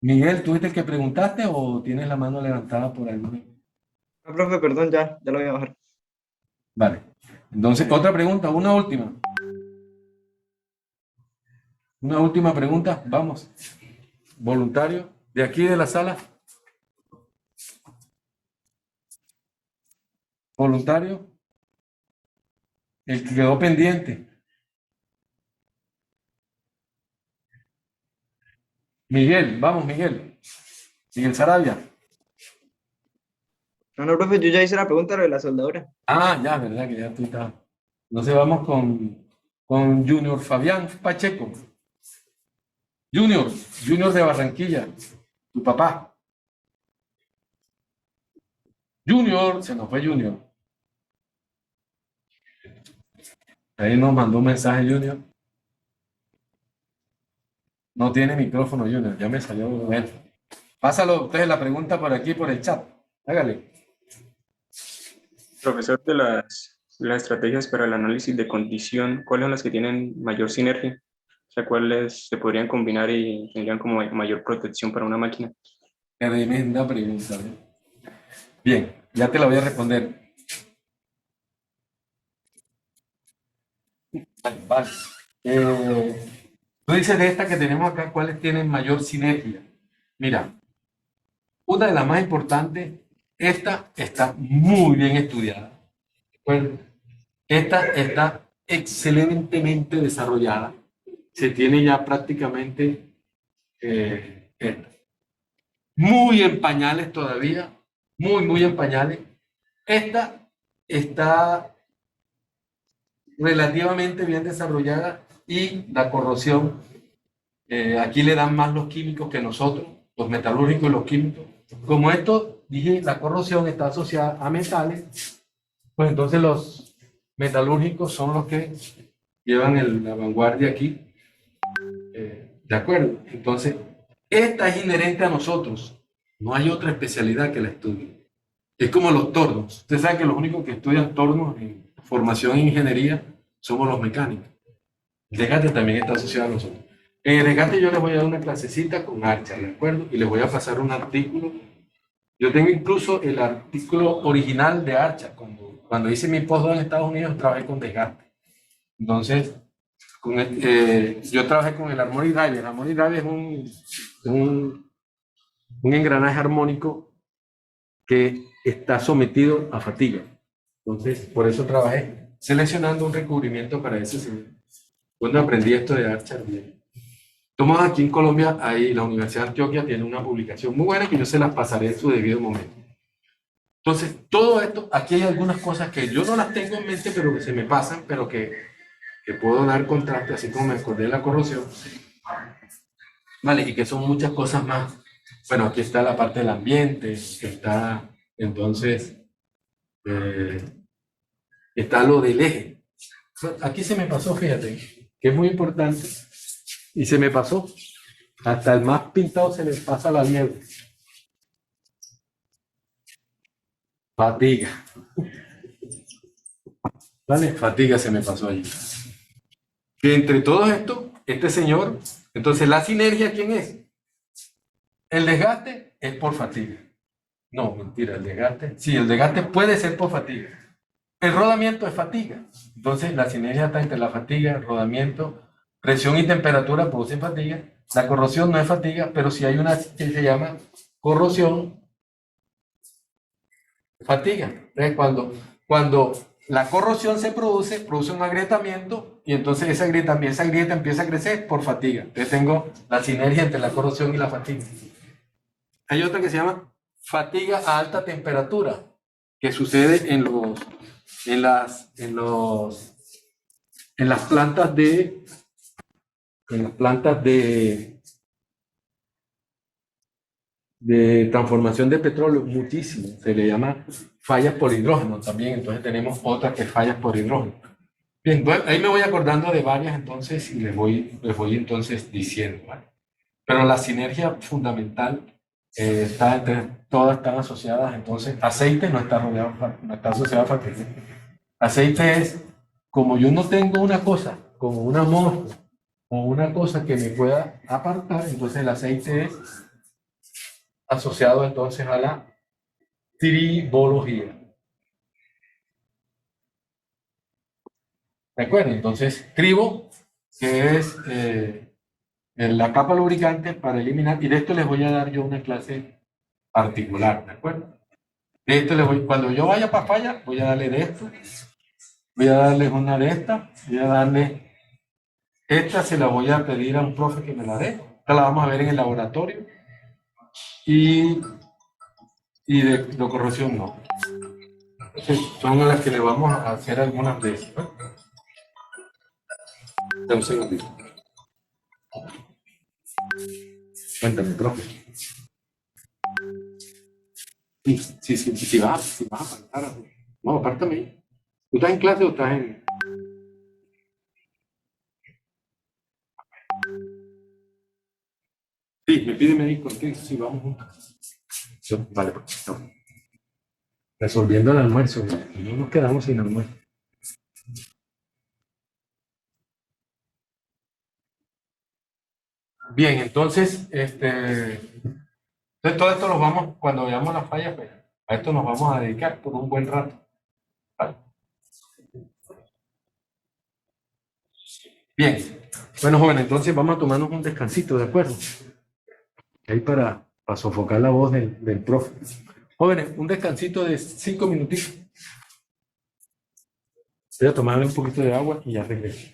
Miguel, ¿tú fuiste el que preguntaste o tienes la mano levantada por alguno? No, profe, perdón, ya lo voy a bajar. Vale. Entonces, otra pregunta, una última. Una última pregunta, vamos. Voluntario, de aquí de la sala. Voluntario. El que quedó pendiente. Miguel, vamos, Miguel. Miguel Sarabia. No, profe, yo ya hice la pregunta de la soldadura. Ah, ya, verdad que ya tú estás. Entonces vamos con Junior Fabián Pacheco. Junior de Barranquilla, tu papá. Junior, se nos fue Junior. Ahí nos mandó un mensaje Junior. No tiene micrófono Junior, ya me salió. Bueno, pásalo ustedes la pregunta por aquí, por el chat. Hágale. Profesor, de las estrategias para el análisis de condición, ¿cuáles son las que tienen mayor sinergia? O sea, ¿cuáles se podrían combinar y tendrían como mayor protección para una máquina? Tremenda pregunta. Bien, ya te la voy a responder. Vale. Tú dices de esta que tenemos acá, ¿cuáles tienen mayor sinergia? Mira, una de las más importantes, esta está muy bien estudiada. Bueno, esta está excelentemente desarrollada. Se tiene ya prácticamente esta. Muy en pañales todavía, muy en pañales. Esta está relativamente bien desarrollada y la corrosión, aquí le dan más los químicos que nosotros, los metalúrgicos y los químicos. Como esto, dije, la corrosión está asociada a metales, pues entonces los metalúrgicos son los que llevan la vanguardia aquí. ¿De acuerdo? Entonces, esta es inherente a nosotros. No hay otra especialidad que la estudie. Es como los tornos. Ustedes saben que los únicos que estudian tornos en formación en ingeniería somos los mecánicos. El desgaste también está asociado a nosotros. En el desgaste yo les voy a dar una clasecita con Archa, ¿de acuerdo? Y les voy a pasar un artículo. Yo tengo incluso el artículo original de Archa. Cuando hice mi postdoc en Estados Unidos trabajé con desgaste. Entonces, Yo trabajé con el Harmonic Drive. El Harmonic Drive es un engranaje armónico que está sometido a fatiga. Entonces, por eso trabajé seleccionando un recubrimiento para ese señor. Cuando aprendí esto de Archer, tomamos aquí en Colombia, ahí la Universidad de Antioquia tiene una publicación muy buena que yo se las pasaré en su debido momento. Entonces, todo esto, aquí hay algunas cosas que yo no las tengo en mente, pero que se me pasan, pero que puedo dar contraste, así como me acordé de la corrosión. Vale, y que son muchas cosas más. Bueno, aquí está la parte del ambiente, está entonces, está lo del eje. Aquí se me pasó, fíjate, que es muy importante, y se me pasó. Hasta el más pintado se le pasa la nieve. Fatiga. ¿Vale? Fatiga se me pasó allí. Que entre todo esto, este señor, entonces la sinergia, ¿quién es? El desgaste es por fatiga. No, mentira, el desgaste. Sí, el desgaste puede ser por fatiga. El rodamiento es fatiga. Entonces la sinergia está entre la fatiga, el rodamiento, presión y temperatura producen fatiga. La corrosión no es fatiga, pero sí hay una que se llama corrosión fatiga. Entonces, cuando la corrosión se produce un agrietamiento y entonces esa grieta empieza a crecer por fatiga. Entonces tengo la sinergia entre la corrosión y la fatiga. Hay otra que se llama fatiga a alta temperatura, que sucede en las plantas de transformación de petróleo, muchísimo. Se le llama fallas por hidrógeno también, entonces tenemos otras que fallas por hidrógeno. Bien, bueno, ahí me voy acordando de varias entonces y les voy entonces diciendo, ¿vale? Pero la sinergia fundamental está todas están asociadas, entonces aceite no está rodeado, no está asociado a fatiga. Aceite es, como yo no tengo una cosa, como una mosca o una cosa que me pueda apartar, entonces el aceite es asociado entonces a la tribología. ¿De acuerdo? Entonces, tribo, que es en la capa lubricante para eliminar, y de esto les voy a dar yo una clase particular, ¿de acuerdo? De esto les voy, cuando yo vaya para falla, voy a darle de esto, voy a darles una de esta, voy a darle, esta se la voy a pedir a un profe que me la dé, esta la vamos a ver en el laboratorio, y de corrosión no. Entonces, son las que le vamos a hacer algunas de esas. Un segundito. Cuéntame, profe. Si vas a apartar. No, apártame. ¿Tú estás en clase o estás en...? Sí, me pídeme ahí contigo. Sí, vamos juntos. Vale, pues, no. Resolviendo el almuerzo. No nos quedamos sin almuerzo. Bien, entonces, entonces todo esto lo vamos, cuando veamos las fallas, pues, a esto nos vamos a dedicar por un buen rato. ¿Vale? Bien, bueno, jóvenes, entonces vamos a tomarnos un descansito, ¿de acuerdo? Ahí para sofocar la voz del profe. Jóvenes, un descansito de 5 minutitos. Voy a tomarme un poquito de agua y ya regreso.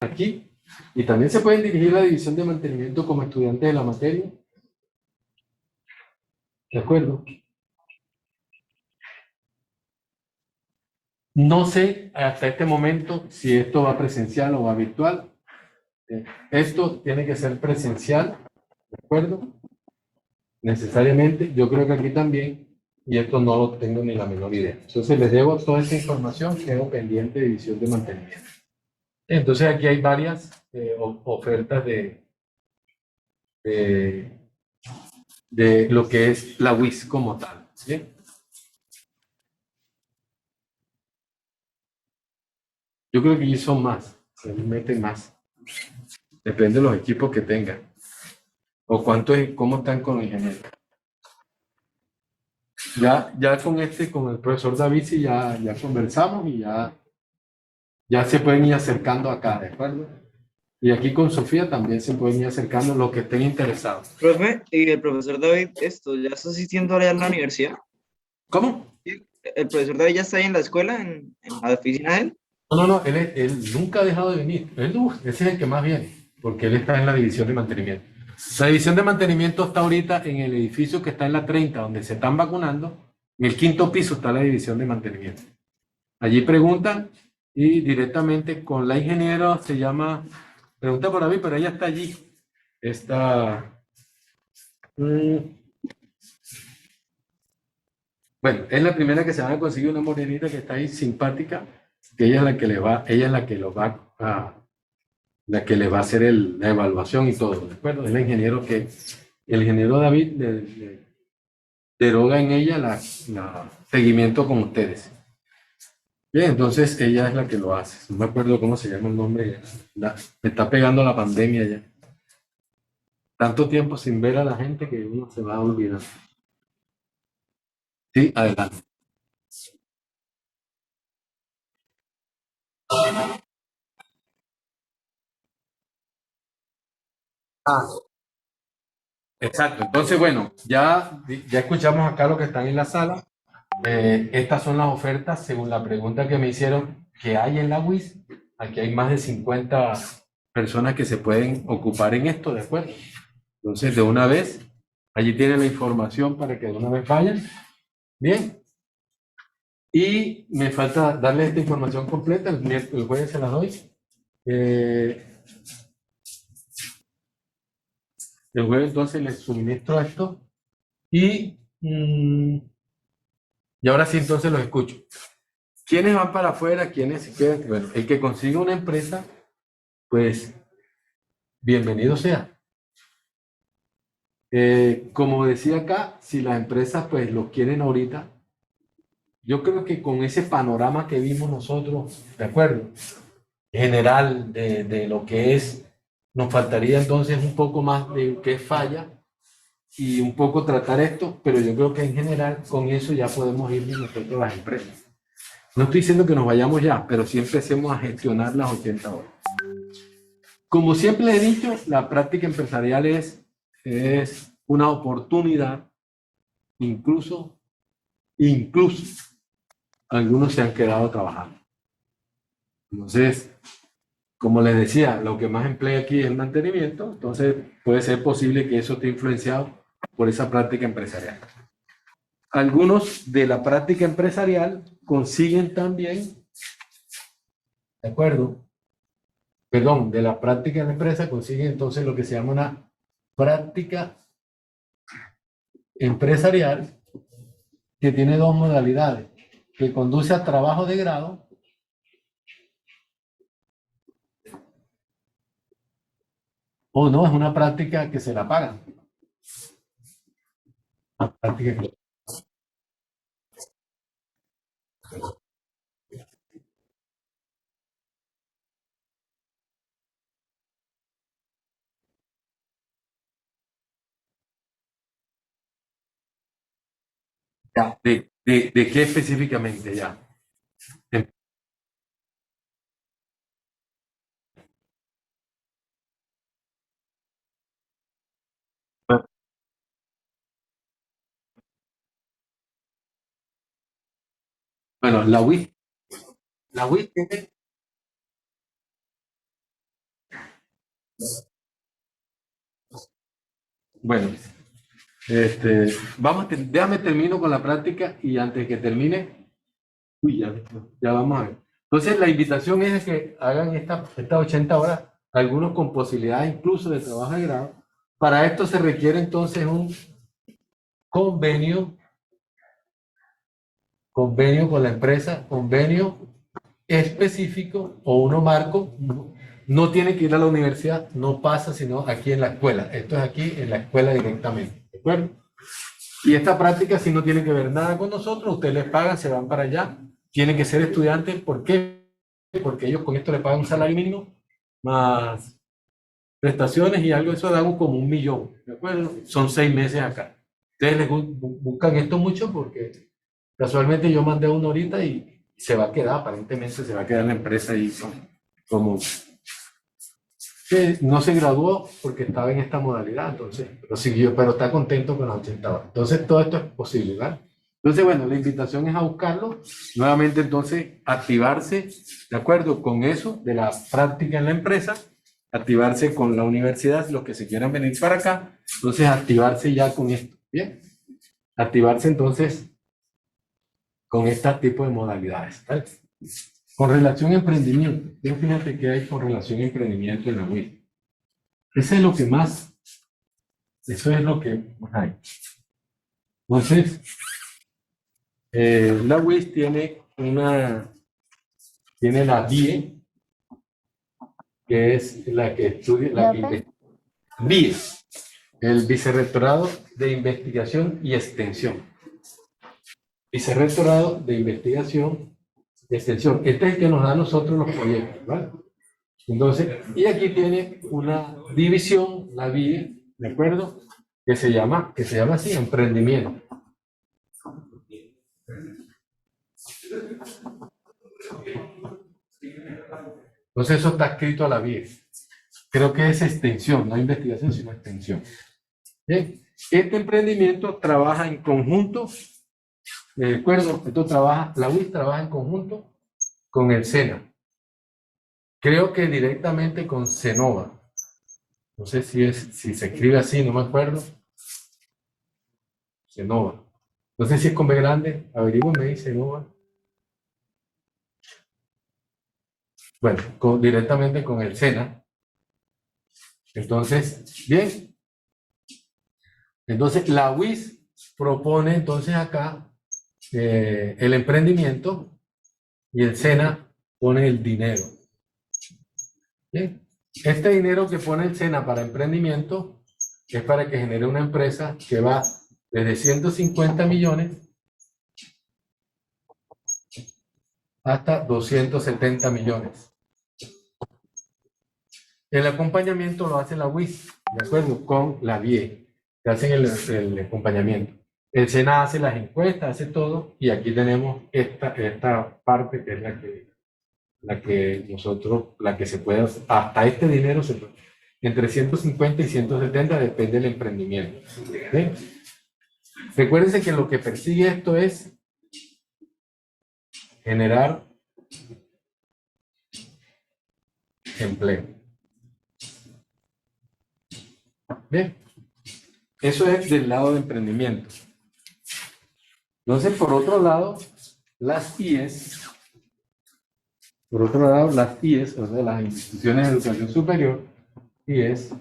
Aquí, y también se pueden dirigir a la división de mantenimiento como estudiantes de la materia. ¿De acuerdo? No sé hasta este momento si esto va presencial o va virtual. Esto tiene que ser presencial, ¿de acuerdo? Necesariamente, yo creo que aquí también, y esto no lo tengo ni la menor idea. Entonces les debo toda esa información, quedo pendiente de división de mantenimiento. Entonces aquí hay varias ofertas de lo que es la WIS como tal, ¿sí? Yo creo que allí son más, se meten más. Depende de los equipos que tengan. O cómo están con los ingenieros. Ya con el profesor David, sí, ya conversamos y ya se pueden ir acercando acá, ¿de acuerdo? Y aquí con Sofía también se pueden ir acercando los que estén interesados. Profe, y el profesor David, ¿ya está asistiendo ahora en la universidad? ¿Cómo? ¿El profesor David ya está ahí en la escuela, en la oficina de él? No, él nunca ha dejado de venir. Ese es el que más viene, porque él está en la división de mantenimiento. La división de mantenimiento está ahorita en el edificio que está en la 30, donde se están vacunando. En el 5º piso está la división de mantenimiento. Allí preguntan y directamente con la ingeniera se llama, pregunta por David, pero ella está allí. esta... Bueno, es la primera que se van a conseguir una morenita que está ahí simpática, que ella es la que le va, ella es la que lo va a, la que le va a hacer la evaluación y todo, ¿de acuerdo? Es el ingeniero David le deroga en ella la seguimiento con ustedes. Bien, entonces ella es la que lo hace. No me acuerdo cómo se llama el nombre. Me está pegando la pandemia ya. Tanto tiempo sin ver a la gente que uno se va a olvidar. Sí, adelante. Exacto. Entonces, bueno, ya escuchamos acá lo que están en la sala. Estas son las ofertas según la pregunta que me hicieron que hay en la WIS. Aquí hay más de 50 personas que se pueden ocupar en esto, ¿de acuerdo? Entonces, de una vez, allí tienen la información para que de una vez vayan. Bien. Y me falta darles esta información completa. El jueves se la doy. El jueves entonces les suministro esto. Y ahora sí, entonces los escucho. ¿Quiénes van para afuera? ¿Quiénes se quedan? Bueno, el que consiga una empresa, pues, bienvenido sea. Como decía acá, si las empresas, pues, lo quieren ahorita, yo creo que con ese panorama que vimos nosotros, ¿de acuerdo? General de lo que es, nos faltaría entonces un poco más de qué falla y un poco tratar esto, pero yo creo que en general con eso ya podemos ir nosotros a las empresas. No estoy diciendo que nos vayamos ya, pero sí empecemos a gestionar las 80 horas. Como siempre he dicho, la práctica empresarial es una oportunidad, incluso algunos se han quedado trabajando. Entonces, como les decía, lo que más emplea aquí es el mantenimiento, entonces puede ser posible que eso esté influenciado por esa práctica empresarial. Algunos de la práctica empresarial consiguen también, ¿de acuerdo? Perdón, de la práctica en la empresa consiguen entonces lo que se llama una práctica empresarial que tiene dos modalidades, que conduce a trabajo de grado o no, es una práctica que se la pagan. Una práctica que... Ya, ¿de qué específicamente ya? Bueno, la WIC tiene... Bueno, déjame termino con la práctica y antes que termine, ya vamos a ver. Entonces, la invitación es que hagan estas 80 horas, algunos con posibilidad incluso de trabajo de grado. Para esto se requiere entonces un convenio con la empresa, convenio específico o uno marco. No tiene que ir a la universidad, no pasa sino aquí en la escuela. Esto es aquí en la escuela directamente, ¿de acuerdo? Y esta práctica si no tiene que ver nada con nosotros, ustedes les pagan, se van para allá, tienen que ser estudiantes. ¿Por qué? Porque ellos con esto le pagan un salario mínimo, más prestaciones y algo, eso da como 1 millón, ¿de acuerdo? Son 6 meses acá. Ustedes les buscan esto mucho porque casualmente yo mandé uno ahorita y se va a quedar, aparentemente se va a quedar en la empresa ahí como que no se graduó porque estaba en esta modalidad, entonces, pero está contento con las 80 horas. Entonces, todo esto es posible, ¿verdad? Entonces, bueno, la invitación es a buscarlo. Nuevamente, entonces, activarse, ¿de acuerdo? Con eso, de la práctica en la empresa, activarse con la universidad, los que se quieran venir para acá, entonces, activarse ya con esto, ¿bien? Activarse, entonces, con este tipo de modalidades, ¿vale? Con relación a emprendimiento, fíjate que hay con relación a emprendimiento en la web. Ese es lo que más Eso es lo que hay. Entonces, la WIS tiene la BIE, que es la que estudia, BIE, el Vicerrectorado de Investigación y Extensión. Vicerrectorado de Investigación y Extensión. Este es el que nos da a nosotros los proyectos, ¿vale? Entonces, y aquí tiene una división, la BIE, ¿de acuerdo? Que se llama así, emprendimiento. Entonces eso está escrito a la BIE. Creo que es extensión, no investigación, sino extensión. Bien. Este emprendimiento trabaja en conjunto, ¿de acuerdo? La UIS trabaja en conjunto con el SENA. Creo que directamente con Senova. No sé si se escribe así, no me acuerdo. Senova. No sé si es con B grande. Averígüenme ahí, Senova. Bueno, directamente con el SENA. Entonces, bien. Entonces, la UIS propone entonces acá el emprendimiento y el SENA pone el dinero. Bien. Este dinero que pone el SENA para emprendimiento es para que genere una empresa que va desde 150 millones hasta 270 millones. El acompañamiento lo hace la UIS, ¿de acuerdo? Con la BIE, que hacen el acompañamiento. El SENA hace las encuestas, hace todo, y aquí tenemos esta parte que es la que se puede, hasta este dinero se puede, entre 150 y 170 depende del emprendimiento. ¿Sí? Recuérdense que lo que persigue esto es generar empleo. Bien, eso es del lado de emprendimiento. Entonces, por otro lado, las IES, o sea, las instituciones de educación superior, IES,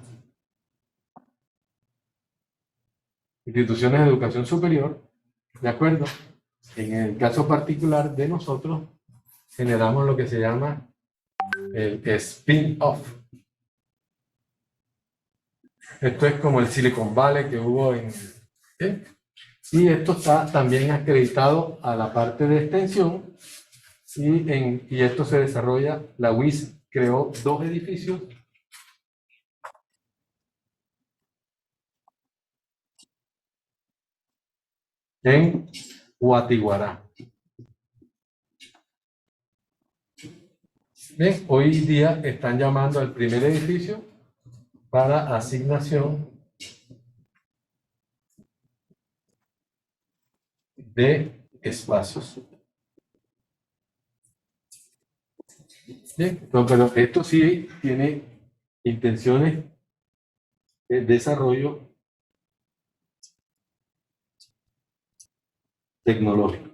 instituciones de educación superior, ¿de acuerdo? En el caso particular de nosotros, generamos lo que se llama el spin-off. Esto es como el Silicon Valley que hubo ¿sí? Y esto está también acreditado a la parte de extensión y esto se desarrolla, la UIS creó 2 edificios en Guatiguará. Bien, hoy día están llamando al primer edificio para asignación de espacios. Bien, no, pero esto sí tiene intenciones de desarrollo tecnológico.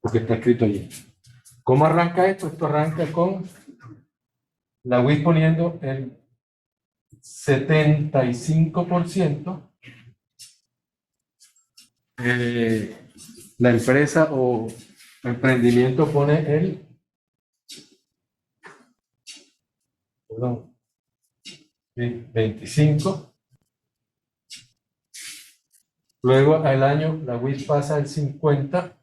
Porque está escrito allí. ¿Cómo arranca esto? Esto arranca con la UIS poniendo el 75%. La empresa o emprendimiento pone el 25%. Luego al año la UIS pasa el 50%.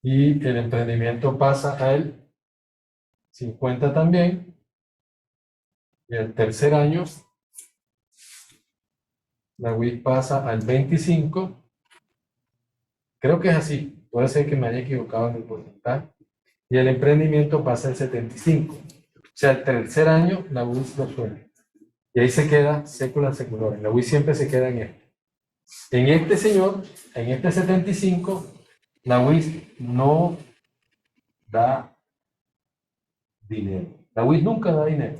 Y el emprendimiento pasa al 50 también. Y el tercer año, la UIS pasa al 25. Creo que es así. Puede ser que me haya equivocado en el porcentaje. Y el emprendimiento pasa al 75. O sea, el tercer año, la UIS lo suelta. Y ahí se queda sécula secular. La UIS siempre se queda en este. En este señor, en este 75, la UIS no da dinero. La UIS nunca da dinero.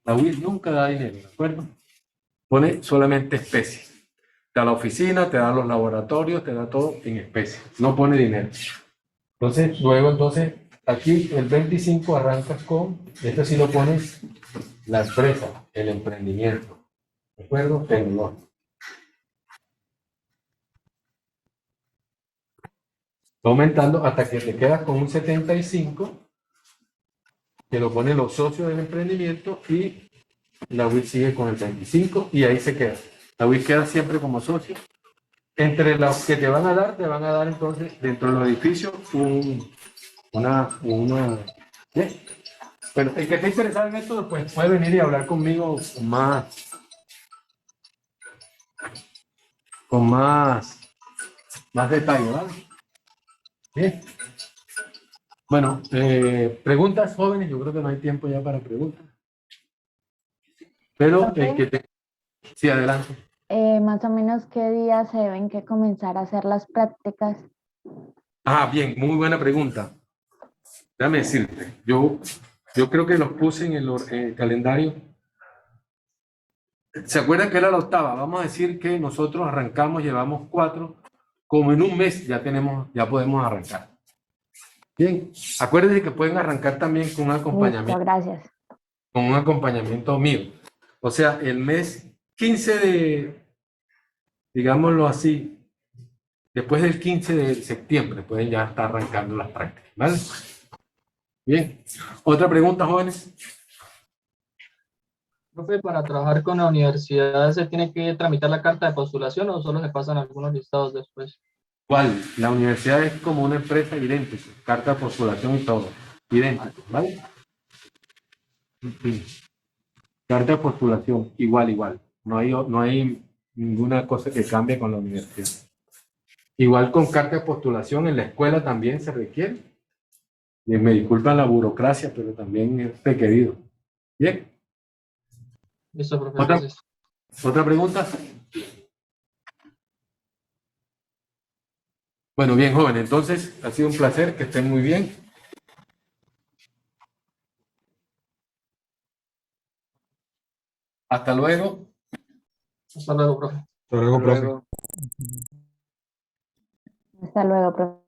La UIS nunca da dinero, ¿de acuerdo? Pone solamente especies. Te da la oficina, te da los laboratorios, te da todo en especies. No pone dinero. Entonces, luego, aquí el 25 arrancas con, esto sí lo pones, la empresa, el emprendimiento, ¿de acuerdo? Tecnológico. Va aumentando hasta que te quedas con un 75, que lo ponen los socios del emprendimiento, y la WIC sigue con el 25 y ahí se queda. La WIC queda siempre como socio. Entre los que te van a dar entonces dentro de los edificios una ¿bien? Pero el que esté interesado en esto, pues puede venir y hablar conmigo con más detalle, ¿vale? Bien. Bueno, preguntas, jóvenes, yo creo que no hay tiempo ya para preguntas. Pero el que te... Sí, adelante. Más o menos qué día se deben que comenzar a hacer las prácticas. Ah, bien, muy buena pregunta. Déjame decirte, yo creo que los puse en el calendario. ¿Se acuerdan que era la octava? Vamos a decir que nosotros arrancamos, llevamos 4, como en un mes ya podemos arrancar. Bien, acuérdense que pueden arrancar también con un acompañamiento. Listo, gracias. Con un acompañamiento mío. O sea, el mes 15 digámoslo así, después del 15 de septiembre pueden ya estar arrancando las prácticas, ¿vale? Bien. ¿Otra pregunta, jóvenes? Profe, para trabajar con la universidad, ¿se tiene que tramitar la carta de postulación o solo se pasan algunos listados después? ¿Cuál? La universidad es como una empresa idéntica, carta de postulación y todo, idéntico, ¿vale? Sí. Carta de postulación, igual. No hay ninguna cosa que cambie con la universidad. Igual con carta de postulación en la escuela también se requiere. Y me disculpan la burocracia, pero también es requerido. Bien. Listo, profe. ¿Otra, Gracias. ¿Otra pregunta? Bueno, bien, joven. Entonces, ha sido un placer, que estén muy bien. Hasta luego. Hasta luego, profe. Hasta luego, profe. Luego. Hasta luego, profe.